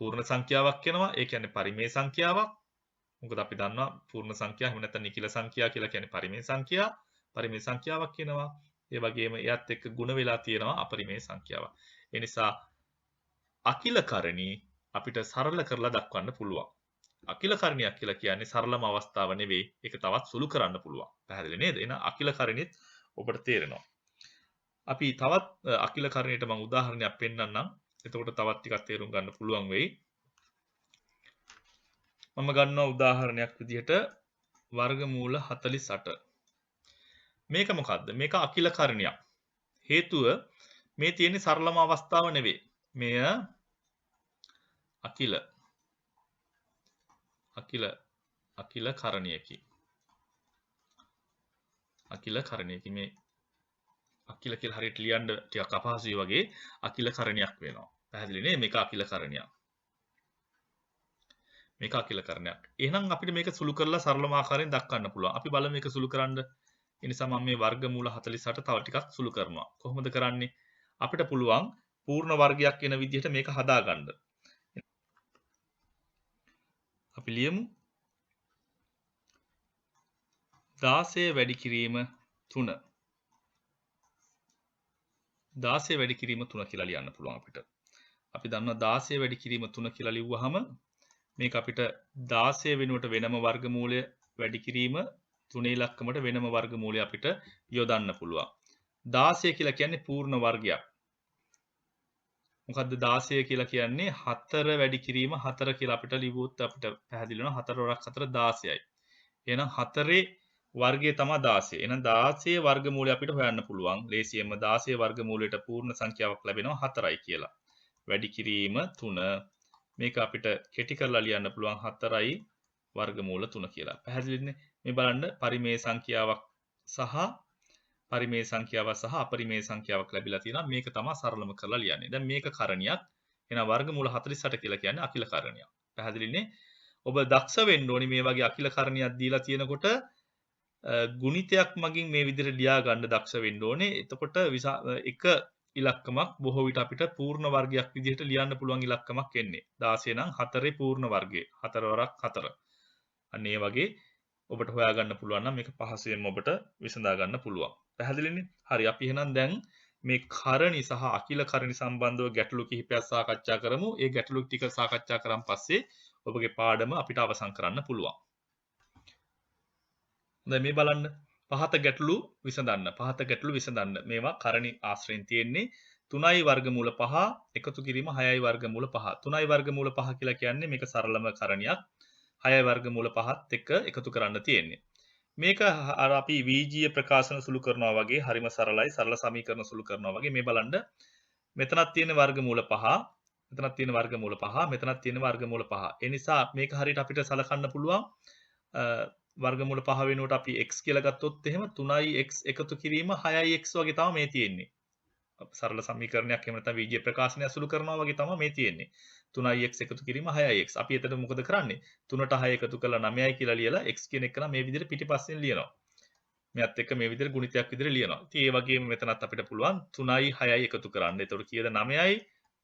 පූර්ණ සංඛ්‍යාවක් එනවා. ඒ කියන්නේ පරිමේය සංඛ්‍යාවක්. මොකද අපි දන්නවා පූර්ණ සංඛ්‍යා එහෙම නැත්නම් නිකිල සංඛ්‍යා කියලා කියන්නේ පරිමේය සංඛ්‍යා. පරිමේය සංඛ්‍යාවක් එනවා. ඒ වගේම එයත් එක්ක ගුණ වෙලා තියෙනවා අපරිමේය සංඛ්‍යාවක්. ඒ නිසා අකිල කරණී අපිට සරල කරලා දක්වන්න පුළුවන්. අකිල කරණියක් කියලා කියන්නේ සරලම අවස්ථාව නෙවෙයි. ඒක තවත් සුළු කරන්න පුළුවන්. පැහැදිලි නේද? එහෙනම් අකිල කරණියත් ඔබට තේරෙනවා. අපි තවත් අකිල කරණියට මම උදාහරණයක් පෙන්නන්නම්. එතකොට තවත් ටිකක් තේරුම් ගන්න පුළුවන් වෙයි. මම ගන්නවා උදාහරණයක් විදිහට වර්ගමූල 48. මේක මොකද්ද? මේක අකිල කරණියක්. හේතුව මේ තියෙන්නේ සරලම අවස්ථාව නෙවෙයි. මෙය අකිල කරණියකි. අකිල කරණියකි මේ අකිල කියලා හරියට ලියන්න ටිකක් අපහසුයි වගේ අකිල කරණියක් වෙනවා. පැහැදිලි නේ? මේක අකිල කරණියක්. මේක අකිල කරණයක්. එහෙනම් අපිට මේක සුළු කරලා සරලම ආකාරයෙන් දක්වන්න පුළුවන්. අපි බලමු මේක සුළු කරන්න. ඒ නිසා මම මේ වර්ගමූල 48 තව ටිකක් සුළු කරනවා. කොහොමද කරන්නේ? අපිට පුළුවන් පූර්ණ වර්ගයක් එන විදිහට මේක හදාගන්න. අපි ලියමු 16 වැඩි කිරීම 3. 16 වැඩි කිරීම 3 කියලා ලියන්න පුළුවන් අපිට. අපි දන්නවා 16 වැඩි කිරීම 3 කියලා ලිව්වහම මේක අපිට 16 වෙනුවට වෙනම වර්ගමූලය වැඩි කිරීම 3 ඉලක්කමට වෙනම වර්ගමූලය අපිට යොදන්න පුළුවන්. 16 කියලා කියන්නේ පූර්ණ වර්ගයක්. මොකද්ද 16 කියලා කියන්නේ 4 වැඩි කිරීම 4 කියලා අපිට ලිව්වොත් අපිට පැහැදිලි වෙනවා 4 වරක් 4 16යි. එහෙනම් 4 වර්ගය තමයි 16. එහෙනම් 16 වර්ගමූලය අපිට හොයන්න පුළුවන්. ලේසියෙන්ම 16 වර්ගමූලයට පූර්ණ සංඛ්‍යාවක් ලැබෙනවා 4යි කියලා. වැඩි කිරීම 3 මේක අපිට කෙටි කරලා ලියන්න පුළුවන් 4යි වර්ගමූල 3 කියලා. පැහැදිලිනේ? මේ බලන්න පරිමේය සංඛ්‍යාවක් සහ අපරිමේය සංඛ්‍යාවක් ලැබිලා තියෙනවා. මේක තමයි සරලම කරලා ලියන්නේ. දැන් මේක කරණියක්. එහෙනම් වර්ගමූල 48 කියලා කියන්නේ අකිල කරණියක්. පැහැදිලිනේ? ඔබ දක්ෂ වෙන්න ඕනි මේ වගේ අකිල කරණියක් දීලා තියෙනකොට ගුණිතයක් මගින් මේ විදිහට ලියා ගන්න දක්ෂ වෙන්න ඕනේ. එතකොට එක ඉලක්කමක් බොහෝ විට අපිට පූර්ණ වර්ගයක් විදිහට ලියන්න පුළුවන් ඉලක්කමක් එන්නේ. 16 නම් 4 පූර්ණ වර්ගය. 4 වරක් 4. අන්න ඒ වගේ ඔබට හොයාගන්න පුළුවන් නම් මේක පහසුවෙන්ම ඔබට විසඳා ගන්න පුළුවන්. පැහැදිලිනේ? හරි අපි එහෙනම් දැන් මේ කරණි සහ අකිල කරණි සම්බන්ධව ගැටලු කිහිපයක් සාකච්ඡා කරමු. ඒ ගැටලු ටික සාකච්ඡා කරන් පස්සේ ඔබගේ පාඩම අපිට අවසන් කරන්න පුළුවන්. දැන් මේ බලන්න පහත ගැටලු විසඳන්න. පහත ගැටලු විසඳන්න. මේවා කරණි ආශ්‍රයෙන් තියෙන්නේ 3යි වර්ගමූල 5 එකතු කිරීම 6යි වර්ගමූල 5. 3යි වර්ගමූල 5 කියලා කියන්නේ මේක සරලම කරණියක්. 6යි වර්ගමූල 5ත් එක්ක එකතු කරන්න තියෙන්නේ. මේක අර අපි වීජීය ප්‍රකාශන සුළු කරනවා වගේ හරිම සරලයි. සරල සමීකරණ සුළු කරනවා වගේ මේ බලන්න මෙතනක් තියෙන වර්ගමූල 5 මෙතනක් තියෙන වර්ගමූල 5 මෙතනක් තියෙන වර්ගමූල 5. ඒ නිසා මේක හරියට අපිට සලකන්න පුළුවන් වර්ගමූල 5 වෙනුවට අපි x කියලා ගත්තොත් එහෙම 3x එකතු කිරීම 6x වගේ තමයි මේ තියෙන්නේ. සරල සමීකරණයක් එහෙම නැත්නම් වීජීය ප්‍රකාශනය අසුළු කරනවා වගේ තමයි මේ තියෙන්නේ. 3x එකතු කිරීම 6x. අපි එතන මොකද කරන්නේ? 3ට 6 එකතු කරලා 9යි කියලා ලියලා x කියන එක නම් මේ විදිහට පිටිපස්සෙන් ලියනවා. මෙයත් එක්ක මේ විදිහට ගුණිතයක් විදිහට ලියනවා. ඉතින් ඒ වගේම මෙතනත් අපිට පුළුවන් 3යි 6යි එකතු කරන්න. එතකොට කීයද 9යි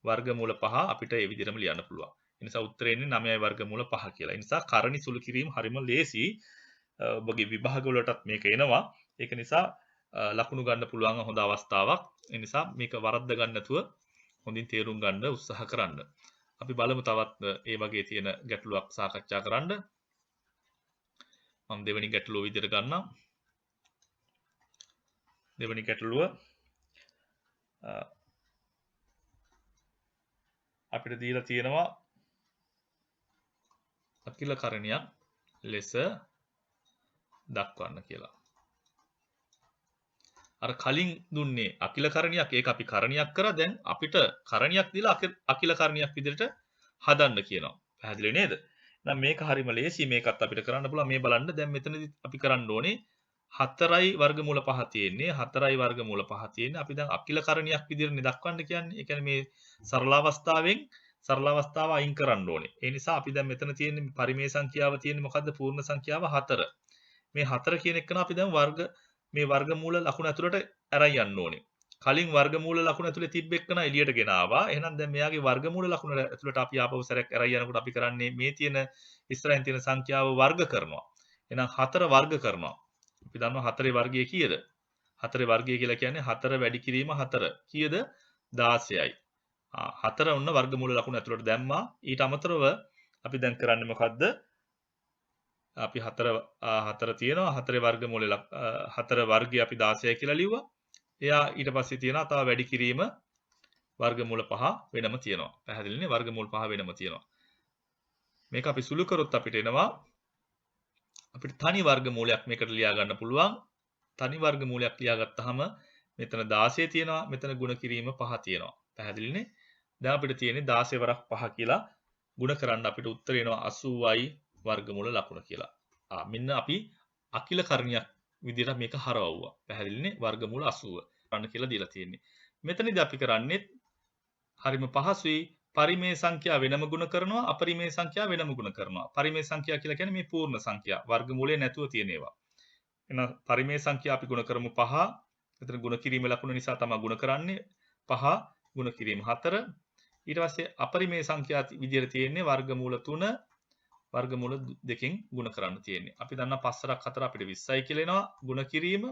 වර්ගමූල 5 අපිට ඒ විදිහටම ලියන්න පුළුවන්. ඒ නිසා උත්තරේ එන්නේ 9යි වර්ගමූල 5 කියලා. ඒ නිසා කරණි සුළු කිරීම හරිම ලේසි. ඔබගේ විභාග වලටත් මේක එනවා. ඒක නිසා ලකුණු ගන්න පුළුවන් හොඳ අවස්ථාවක්. ඒ නිසා මේක වරද්ද ගන්න නැතුව හොඳින් තේරුම් ගන්න උත්සාහ කරන්න. අපි බලමු තවත් ඒ වගේ තියෙන ගැටලුවක් සාකච්ඡා කරන්න. මම දෙවෙනි ගැටලුව විදිහට ගන්නම්. දෙවෙනි ගැටලුව අපිට දීලා තියෙනවා අකිල කරණියක් ලෙස දක්වන්න කියලා. අර කලින් දුන්නේ අකිල කරණියක් ඒක අපි කරණියක් කරා දැන් අපිට කරණියක් දීලා අකිල කරණියක් විදිහට හදන්න කියනවා. පැහැදිලි නේද? එහෙනම් මේක හරිම ලේසි මේකත් අපිට කරන්න පුළුවන්. මේ බලන්න දැන් මෙතනදී අපි කරන්න ඕනේ 4යි වර්ගමූල 5 තියෙන්නේ 4යි වර්ගමූල 5 තියෙන්නේ අපි දැන් අකිල කරණියක් විදිහට දක්වන්න කියන්නේ. ඒ කියන්නේ මේ සරල අවස්ථාව අයින් කරන්න ඕනේ. ඒ නිසා අපි දැන් මෙතන තියෙන පරිමේය සංඛ්‍යාව තියෙන්නේ මොකද්ද? පූර්ණ සංඛ්‍යාව 4. මේ 4 කියන එක අපි දැන් මේ වර්ගමූල ලකුණ ඇතුළට අරන් යන්න ඕනේ. කලින් වර්ගමූල ලකුණ ඇතුලේ තිබ්බ එක්කන එළියට ගෙන ආවා. එහෙනම් දැන් මෙයාගේ වර්ගමූල ලකුණ ඇතුළට අපි ආපහු සැරයක් අරන් යනකොට අපි කරන්නේ මේ තියෙන ඉස්සරහින් තියෙන සංඛ්‍යාව වර්ග කරනවා. එහෙනම් 4 වර්ග කරනවා. අපි දන්නවා 4 වර්ගය කීයද? 4 වර්ගය කියලා කියන්නේ 4 වැඩි කිරීම 4. කීයද? 16යි. 4 ඔන්න වර්ගමූල ලකුණ ඇතුළට දැම්මා. ඊට අමතරව අපි දැන් කරන්නේ මොකද්ද? අපි 4 තියෙනවා 4 වර්ගමූල 4 වර්ගය අපි 16යි කියලා ලිව්වා. එයා ඊට පස්සේ තියෙනවා තව වැඩි කිරීම වර්ගමූල 5 වෙනම තියෙනවා. පැහැදිලිනේ වර්ගමූල 5 වෙනම තියෙනවා. මේක අපි සුළු කරොත් අපිට එනවා අපිට තනි වර්ගමූලයක් මේකට ලියා ගන්න පුළුවන්. තනි වර්ගමූලයක් ලියාගත්තාම මෙතන 16 තියෙනවා මෙතන ගුණ කිරීම 5 තියෙනවා. පැහැදිලිනේ? දැන් අපිට තියෙන්නේ 16 වරක් 5 කියලා ගුණ කරන්න අපිට උත්තර එනවා 80යි වර්ගමූල ලකුණ කියලා. මෙන්න අපි අකිල කරණියක් විදිහට මේක හරවුවා. පැහැදිලිනේ? වර්ගමූල 80 ගන්න කියලා දීලා තියෙන්නේ. මෙතනදී අපි කරන්නේ හරිම පහසුයි. පරිමේය සංඛ්‍යා වෙනම ගුණ කරනවා අපරිමේය සංඛ්‍යා වෙනම ගුණ කරනවා. පරිමේය සංඛ්‍යා කියලා කියන්නේ මේ පූර්ණ සංඛ්‍යා වර්ගමූලයේ නැතුව තියෙන ඒවා. එහෙනම් පරිමේය සංඛ්‍යා අපි ගුණ කරමු 5. එතන ගුණ කිරීම ලකුණ නිසා තමයි ගුණ කරන්නේ 5 ගුණ කිරීම 4. ඊට පස්සේ අපරිමේය සංඛ්‍යා විදිහට තියෙන්නේ වර්ගමූල 3 වර්ගමූල 2කින් ගුණ කරන්න තියෙන්නේ. අපි දන්නා 5 4 අපිට 20යි කියලා එනවා ගුණ කිරීම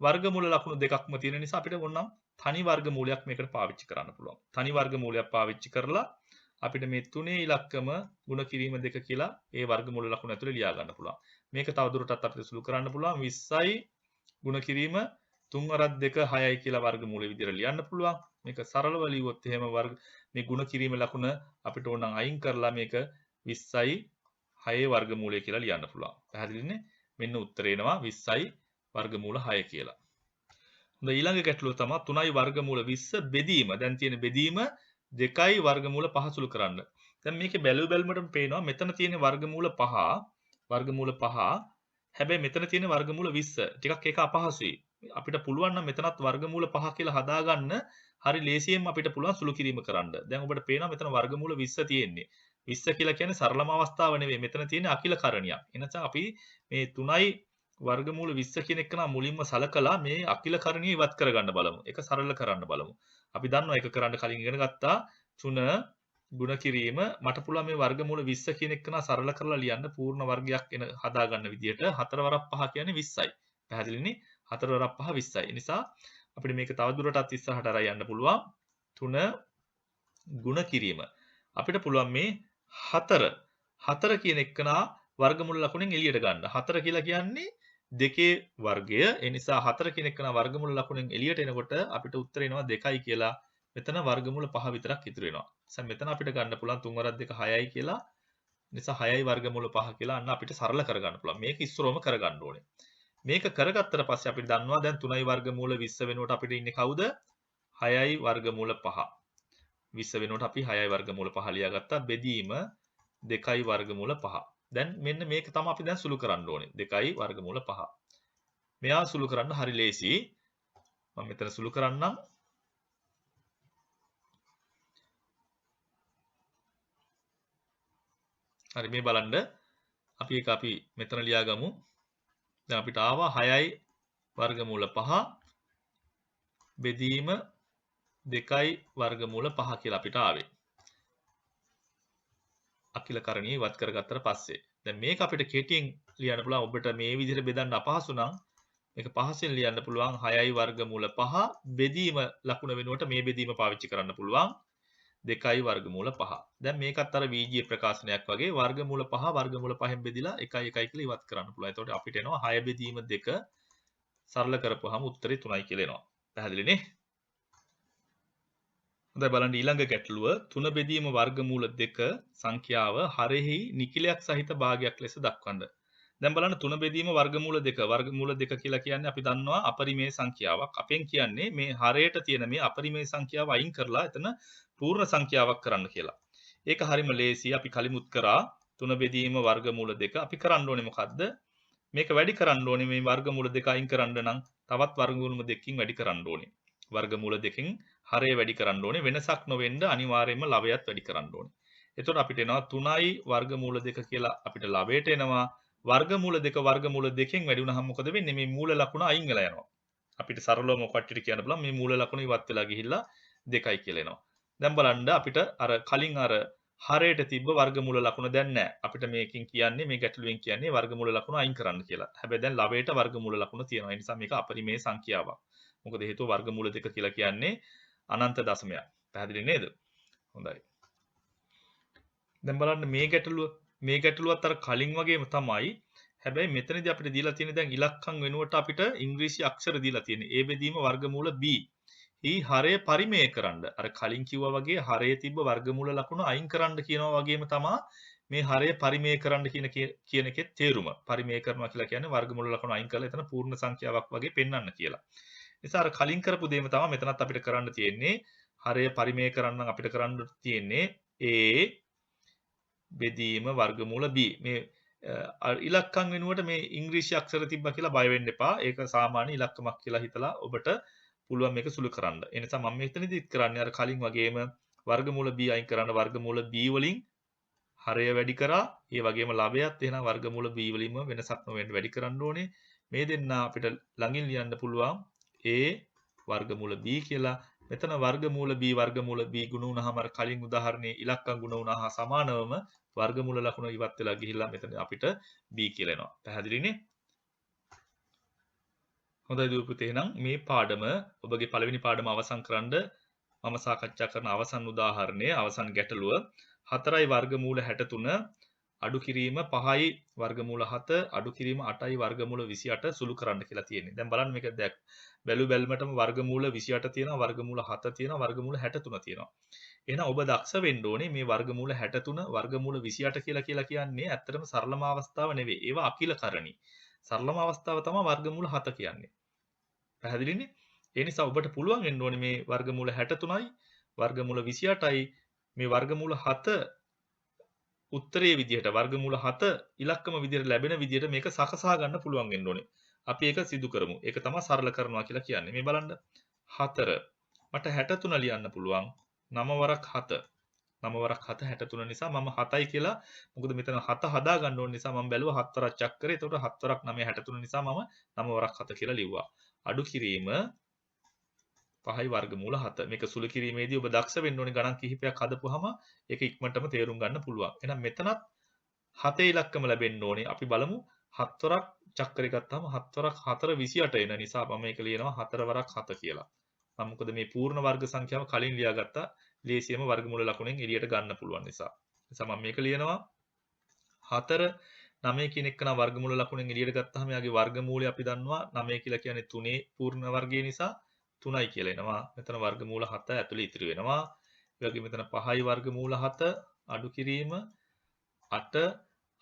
වර්ගමූල ලකුණු දෙකක්ම තියෙන නිසා අපිට ඕනම් තනි වර්ගමූලයක් මේකට පාවිච්චි කරන්න පුළුවන්. තනි වර්ගමූලයක් පාවිච්චි කරලා අපිට මේ තුනේ ඉලක්කම ගුණ කිරීම 2 කියලා ඒ වර්ගමූල ලකුණ ඇතුලේ ලියා ගන්න පුළුවන්. මේක තවදුරටත් අපිට සුළු කරන්න පුළුවන් 20යි ගුණ කිරීම 3 වරක් 2 6යි කියලා වර්ගමූල විදිහට ලියන්න පුළුවන්. මේක සරලව ලියුවොත් එහෙම මේ ගුණ කිරීම ලකුණ අපිට ඕනම් අයින් කරලා මේක 20යි 6 වර්ගමූලය කියලා ලියන්න පුළුවන්. පැහැදිලිනේ? මෙන්න උත්තරේ එනවා 20යි වර්ගමූල 6 කියලා. හොඳ ඊළඟ ගැටලුව තමයි 3යි වර්ගමූල 20 බෙදීම. දැන් තියෙන බෙදීම 2යි වර්ගමූල 5 සුළු කරන්න. දැන් මේකේ බැලුවටම පේනවා මෙතන තියෙන වර්ගමූල 5 හැබැයි මෙතන තියෙන වර්ගමූල 20 ටිකක් ඒක අපහසුයි. අපිට පුළුවන් නම් මෙතනත් වර්ගමූල 5 කියලා හදාගන්න හරි ලේසියෙන් අපිට පුළුවන් සුළු කිරීම කරන්න. දැන් ඔබට පේනවා මෙතන වර්ගමූල 20 තියෙන්නේ. 20 කියලා කියන්නේ සරලම අවස්ථාව නෙවෙයි. මෙතන තියෙන අකිල කරණියක්. එනසා අපි මේ 3යි වර්ගමූල 20 කියන එක නම් මුලින්ම සලකලා මේ අකිල කරණිය ඉවත් කරගන්න බලමු. ඒක සරල කරන්න බලමු. අපි දන්නවා ඒක කරන්න කලින් ඉගෙන ගත්තා 3 ගුණ කිරීම මට පුළුවන් මේ වර්ගමූල 20 කියන එක නා සරල කරලා ලියන්න පූර්ණ වර්ගයක් එන හදාගන්න විදියට 4 වරක් 5 කියන්නේ 20යි. පැහැදිලිනේ? 4 වරක් 5 20යි. ඒ නිසා අපිට මේක තවදුරටත් ඉස්සරහට අරන් යන්න පුළුවන්. 3 ගුණ කිරීම. අපිට පුළුවන් මේ 4 4 කියන එකනා වර්ගමූල ලකුණෙන් එළියට ගන්න. 4 කියලා කියන්නේ දෙකේ වර්ගය. ඒ නිසා 4 කියන එකනා වර්ගමූල ලකුණෙන් එළියට එනකොට අපිට උත්තර එනවා 2යි කියලා. මෙතන වර්ගමූල 5 විතරක් ඉතුරු වෙනවා. නිසා මෙතන අපිට ගන්න පුළුවන් 3 වරක් 2 6යි කියලා. නිසා 6යි වර්ගමූල 5 කියලා අන්න අපිට සරල කරගන්න පුළුවන්. මේක ඉස්සරෝම කරගන්න ඕනේ. මේක කරගත්තට පස්සේ අපිට දන්නවා දැන් 3යි වර්ගමූල 20 වෙනුවට අපිට ඉන්නේ කවුද? 6යි වර්ගමූල 5. 20 වෙනුවට අපි 6යි වර්ගමූල 5 ලියාගත්තා. බෙදීම 2යි වර්ගමූල 5. දැන් මෙන්න මේක තමයි අපි දැන් සුළු කරන්න ඕනේ. 2යි වර්ගමූල 5. මෙයා සුළු කරන්න හරි ලේසි. මම මෙතන සුළු කරන්නම්. හරි මේ බලන්න. අපි මෙතන ලියාගමු. දැන් අපිට ආවා 6යි වර්ගමූල 5 බෙදීම 2යි වර්ගමූල 5 කියලා අපිට ආවේ. අකිලකරණීය ඉවත් කරගත්තට පස්සේ. දැන් මේක අපිට කෙටියෙන් ලියන්න පුළුවන්. ඔබට මේ විදිහට බෙදන්න අපහසු නම් මේක පහසෙන් ලියන්න පුළුවන් 6යි වර්ගමූල 5 බෙදීම ලකුණ වෙනුවට මේ බෙදීම පාවිච්චි කරන්න පුළුවන් 2යි වර්ගමූල 5. දැන් මේකත් අර VG ප්‍රකාශනයක් වගේ වර්ගමූල 5 වර්ගමූල 5ෙන් බෙදිලා 1යි 1යි කියලා ඉවත් කරන්න පුළුවන්. එතකොට අපිට එනවා 6 බෙදීම 2 සරල කරපුවාම උත්තරේ 3යි කියලා එනවා. පැහැදිලි නේ? හොඳයි බලන්න ඊළඟ ගැටලුව 3 බෙදීම වර්ගමූල 2 සංඛ්‍යාව හරෙහි නිකිලයක් සහිත භාගයක් ලෙස දක්වන්න. දැන් බලන්න 3 බෙදීම වර්ගමූල 2 කියලා කියන්නේ අපි දන්නවා අපරිමේය සංඛ්‍යාවක්. අපෙන් කියන්නේ මේ හරයට තියෙන මේ අපරිමේය සංඛ්‍යාව අයින් කරලා එතන පූර්ණ සංඛ්‍යාවක් කරන්න කියලා. ඒක හරිම ලේසි. අපි කලිමුත් කරා 3 බෙදීම වර්ගමූල 2 අපි කරන්න ඕනේ මොකද්ද? මේක වැඩි කරන්න ඕනේ මේ වර්ගමූල 2 අයින් කරන්න නම් තවත් වර්ගමූල 2කින් වැඩි කරන්න ඕනේ. වර්ගමූල 2කින් හරය වැඩි කරන්න ඕනේ. වෙනසක් නොවෙන්න අනිවාර්යයෙන්ම ලවයත් වැඩි කරන්න ඕනේ. එතකොට අපිට එනවා 3යි වර්ගමූල 2 කියලා අපිට ලවයට එනවා. වර්ගමූල 2 වර්ගමූල 2කින් වැඩි වුණාම මොකද වෙන්නේ? මේ මූල ලකුණ අයින් වෙලා යනවා. අපිට සරලවම කට්ටියට කියන්න පුළුවන් මේ මූල ලකුණ ඉවත් වෙලා ගිහිල්ලා 2යි කියලා එනවා. දැන් බලන්න අපිට අර කලින් අර හරයට තිබ්බ වර්ගමූල ලකුණ දැන් නැහැ. අපිට මේකෙන් කියන්නේ මේ ගැටලුවෙන් කියන්නේ වර්ගමූල ලකුණ අයින් කරන්න කියලා. හැබැයි දැන් ලවයට වර්ගමූල ලකුණ තියෙනවා. ඒ නිසා මේක අපරිමේය සංඛ්‍යාවක්. මොකද හේතුව වර්ගමූල 2 කියලා කියන්නේ අනන්ත දශමයක්. පැහැදිලි නේද? හොඳයි. දැන් බලන්න මේ ගැටලුවත් අර කලින් වගේම තමයි. හැබැයි මෙතනදී අපිට දීලා තියෙන දැන් ඉලක්කම් වෙනුවට අපිට ඉංග්‍රීසි අක්ෂර දීලා තියෙන්නේ. ඒ බෙදීම වර්ගමූල b. ඊ හරය පරිමේය කරන්න. අර කලින් කිව්වා වගේ හරයේ තිබ්බ වර්ගමූල ලකුණ අයින් කරන්න කියනවා වගේම තමයි මේ හරය පරිමේය කරන්න කියන එකේ තේරුම. පරිමේය කරනවා කියලා කියන්නේ වර්ගමූල ලකුණ අයින් කරලා එතන පූර්ණ සංඛ්‍යාවක් වගේ පෙන්වන්න කියලා. නිසා අර කලින් කරපු දේම තමයි මෙතනත් අපිට කරන්න තියෙන්නේ. හරය පරිමේය කරන්න අපිට කරන්න තියෙන්නේ a බෙදීම වර්ගමූල b. මේ ඉලක්කම් වෙනුවට මේ ඉංග්‍රීසි අක්ෂර තිබ්බා කියලා බය වෙන්න එපා. ඒක සාමාන්‍ය ඉලක්කමක් කියලා හිතලා ඔබට පුළුවන් මේක සුළු කරන්න. ඒ නිසා මම මෙතනදිත් කරන්නේ අර කලින් වගේම වර්ගමූල b අයින් කරන්න වර්ගමූල b වලින් හරය වැඩි කරා. ඒ වගේම ලවයත් එහෙනම් වර්ගමූල b වලින්ම වෙනසක් නොවෙන්න වැඩි කරන්න ඕනේ. මේ දෙන්න අපිට ළඟින් ලියන්න පුළුවන් a වර්ගමූල b කියලා. මෙතන වර්ගමූල b ගුණ වුණාම අර කලින් උදාහරණයේ ඉලක්කම් ගුණ වුණා හා සමානවම වර්ගමූල ලකුණ ඉවත් වෙලා ගිහිල්ලා මෙතන අපිට b කියලා එනවා. පැහැදිලිනේ? හොඳයි දුව පුතේ එහෙනම් මේ පාඩම ඔබගේ පළවෙනි පාඩම අවසන් කරන්න මම සාකච්ඡා කරන අවසන් උදාහරණය අවසන් ගැටලුව 4යි වර්ගමූල 63 අඩු කිරීම 5යි වර්ගමූල 7 අඩු කිරීම 8යි වර්ගමූල 28 සුළු කරන්න කියලා තියෙන්නේ. දැන් බලන්න මේක බැලු බැලමටම වර්ගමූල 28 තියෙනවා වර්ගමූල 7 තියෙනවා වර්ගමූල 63 තියෙනවා. එහෙනම් ඔබ දක්ෂ වෙන්න ඕනේ මේ වර්ගමූල 63 වර්ගමූල 28 කියලා කියන්නේ ඇත්තටම සරලම අවස්ථාව නෙවෙයි. ඒවා අකිලකරණී. සරලම අවස්ථාව තමයි වර්ගමූල 7 කියන්නේ. පැහැදිලිනේ? ඒ නිසා ඔබට පුළුවන් වෙන්න ඕනේ මේ වර්ගමූල 63යි වර්ගමූල 28යි මේ වර්ගමූල 7 උත්තරයේ විදිහට වර්ගමූල 7 ඉලක්කම විදිහට ලැබෙන විදිහට මේක සකසා ගන්න පුළුවන් වෙන්න ඕනේ. අපි ඒක සිදු කරමු. ඒක තමයි සරල කරනවා කියලා කියන්නේ. මේ බලන්න 4 මට 63 ලියන්න පුළුවන් 9 වරක් 7 9 වරක් 7 63 නිසා මම 7යි කියලා මොකද මෙතන 7 හදා ගන්න ඕන නිසා මම බැලුවා 7 වරක් චක්කරේ. එතකොට 7 වරක් 9 63 නිසා මම 9 වරක් 7 කියලා ලිව්වා. අඩු කිරීම 5යි වර්ගමූල 7. මේක සුළු කිරීමේදී ඔබ දක්ෂ වෙන්න ඕනේ ගණන් කිහිපයක් හදපුවාම ඒක ඉක්මනටම තේරුම් ගන්න පුළුවන්. එහෙනම් මෙතනත් 7 ඉලක්කම ලැබෙන්න ඕනේ. අපි බලමු 7 වරක් චක්කරේ ගත්තාම 7 වරක් 4 28 එන නිසා මම මේක ලියනවා 4 වරක් 7 කියලා. මම මොකද මේ පූර්ණ වර්ග සංඛ්‍යාව කලින් ලියාගත්තා. ලේසියම වර්ගමූල ලකුණෙන් එළියට ගන්න පුළුවන් නිසා. මම මේක ලියනවා 4 9 කියන එක නම් වර්ගමූල ලකුණෙන් එළියට ගත්තාම යාගේ වර්ගමූලය අපි දන්නවා 9 කියලා කියන්නේ 3 පූර්ණ වර්ගය නිසා 3යි කියලා එනවා. මෙතන වර්ගමූල 7 ඇතුළේ ඉතිරි වෙනවා. ඒ වගේම මෙතන 5යි වර්ගමූල 7 අඩු කිරීම 8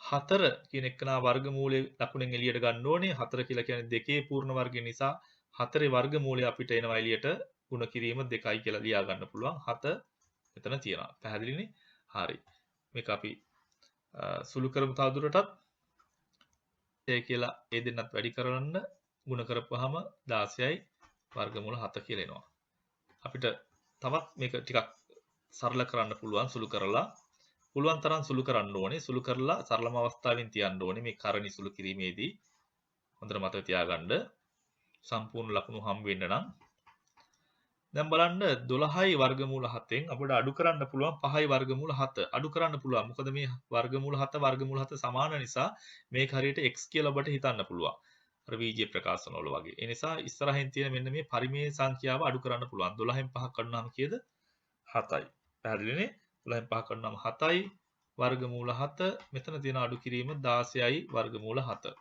4 කියන එකනා වර්ගමූලයේ ලකුණෙන් එළියට ගන්න ඕනේ. 4 කියලා කියන්නේ 2 පූර්ණ වර්ගය නිසා 4 වර්ගමූලය අපිට එනවා එළියට ගුණ කිරීම 2යි කියලා ලියා ගන්න පුළුවන්. 7 මෙතන තියෙනවා. පැහැදිලිනේ? හරි. මේක අපි සුළු කරමු තවදුරටත්. ඒ කියලා ඒ දෙන්නත් වැඩි කරන්න ගුණ කරපුවාම 16යි වර්ගමූල 7 කියලා එනවා. අපිට තවත් මේක ටිකක් සරල කරන්න පුළුවන් සුළු කරලා. පුළුවන් තරම් සුළු කරන්න ඕනේ. සුළු කරලා සරලම අවස්ථාවෙන් තියන්න ඕනේ. මේ කරණි සුළු කිරීමේදී හොඳට මතක තියාගන්න. සම්පූර්ණ ලකුණු හම් වෙන්න නම් දැන් බලන්න 12යි වර්ගමූල 7න් අපිට අඩු කරන්න පුළුවන් 5යි වර්ගමූල 7. අඩු කරන්න පුළුවන්. මොකද මේ වර්ගමූල 7 සමාන නිසා මේක හරියට x කියලා ඔබට හිතන්න පුළුවන්. අර VJ ප්‍රකාශන වල වගේ. ඒ නිසා ඉස්සරහින් තියෙන මෙන්න මේ පරිමේය සංඛ්‍යාව අඩු කරන්න පුළුවන්. 12න් 5 කඩනවාම කීයද? 7යි. පැහැදිලිනේ? 12න් 5 කඩනවාම 7යි වර්ගමූල 7. මෙතන තියෙන අඩු කිරීම 16යි වර්ගමූල 7.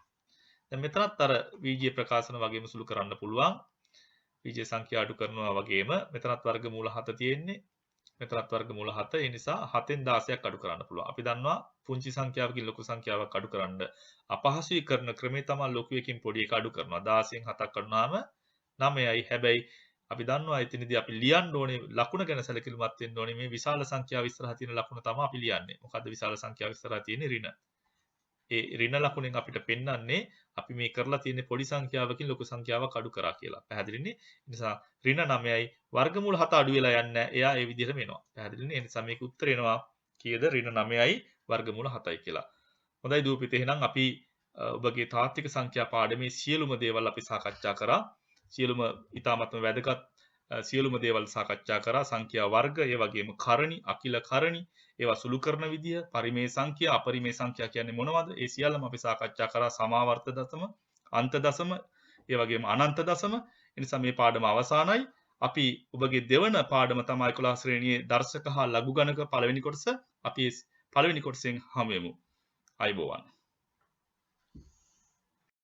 දැන් මෙතනත් අර VJ ප්‍රකාශන වගේම සුළු කරන්න පුළුවන්. VJ සංඛ්‍යා අඩු කරනවා වගේම මෙතනත් වර්ගමූල 7 තියෙන්නේ. මෙතනත් වර්ගමූල 7. ඒ නිසා 7න් 16ක් අඩු කරන්න පුළුවන්. අපි දන්නවා පුංචි සංඛ්‍යාවකින් ලොකු සංඛ්‍යාවක් අඩු කරන්න අපහසුයි කරන ක්‍රමේ තමයි ලොකු එකකින් පොඩි එක අඩු කරනවා. 16න් 7ක් කරනවාම 9යි. හැබැයි අපි දන්නවා එතනදී අපි ලියන්න ඕනේ ලකුණ ගැන සැලකිලිමත් වෙන්න ඕනේ. මේ විශාල සංඛ්‍යාව ඉස්සරහා තියෙන ලකුණ තමයි අපි ලියන්නේ. මොකද්ද විශාල සංඛ්‍යාව ඉස්සරහා තියෙන්නේ ඍණ. ඒ ඍණ ලකුණෙන් අපිට පෙන්වන්නේ අපි මේ කරලා තියෙන පොඩි සංඛ්‍යාවකින් ලොකු සංඛ්‍යාවක් අඩු කරා කියලා. පැහැදිලිනේ? ඒ නිසා ඍණ 9යි වර්ගමූල 7 අඩු වෙලා යන්නේ නැහැ. එයා ඒ විදිහටම එනවා. පැහැදිලිනේ? ඒ නිසා මේක උත්තර එනවා කීයද? ඍණ 9යි වර්ගමූල 7යි කියලා. හොඳයි දූපිත. එහෙනම් අපි ඔබගේ තාත්වික සංඛ්‍යා පාඩමේ සියලුම දේවල් අපි සාකච්ඡා කරා. සියලුම ඊ타මත්ම වැදගත් සියලුම දේවල් සාකච්ඡා කරා. සංඛ්‍යා වර්ග, ඒ වගේම කරණි, අකිල කරණි, ඒවා සුළු කරන විදිය, පරිමේය සංඛ්‍යා, අපරිමේය සංඛ්‍යා කියන්නේ මොනවද? ඒ සියල්ලම අපි සාකච්ඡා කරා. සමාවර්ත දශම, අන්ත දශම, ඒ වගේම අනන්ත දශම. ඒ නිසා මේ පාඩම අවසానයි. අපි ඔබගේ දෙවන පාඩම තමයි 11 ශ්‍රේණියේ දර්ශක හා ලඝු ගණක පළවෙනි කොටස. අපි පළවෙනි කොටසෙන් හමු වෙමු. අයබෝවන්.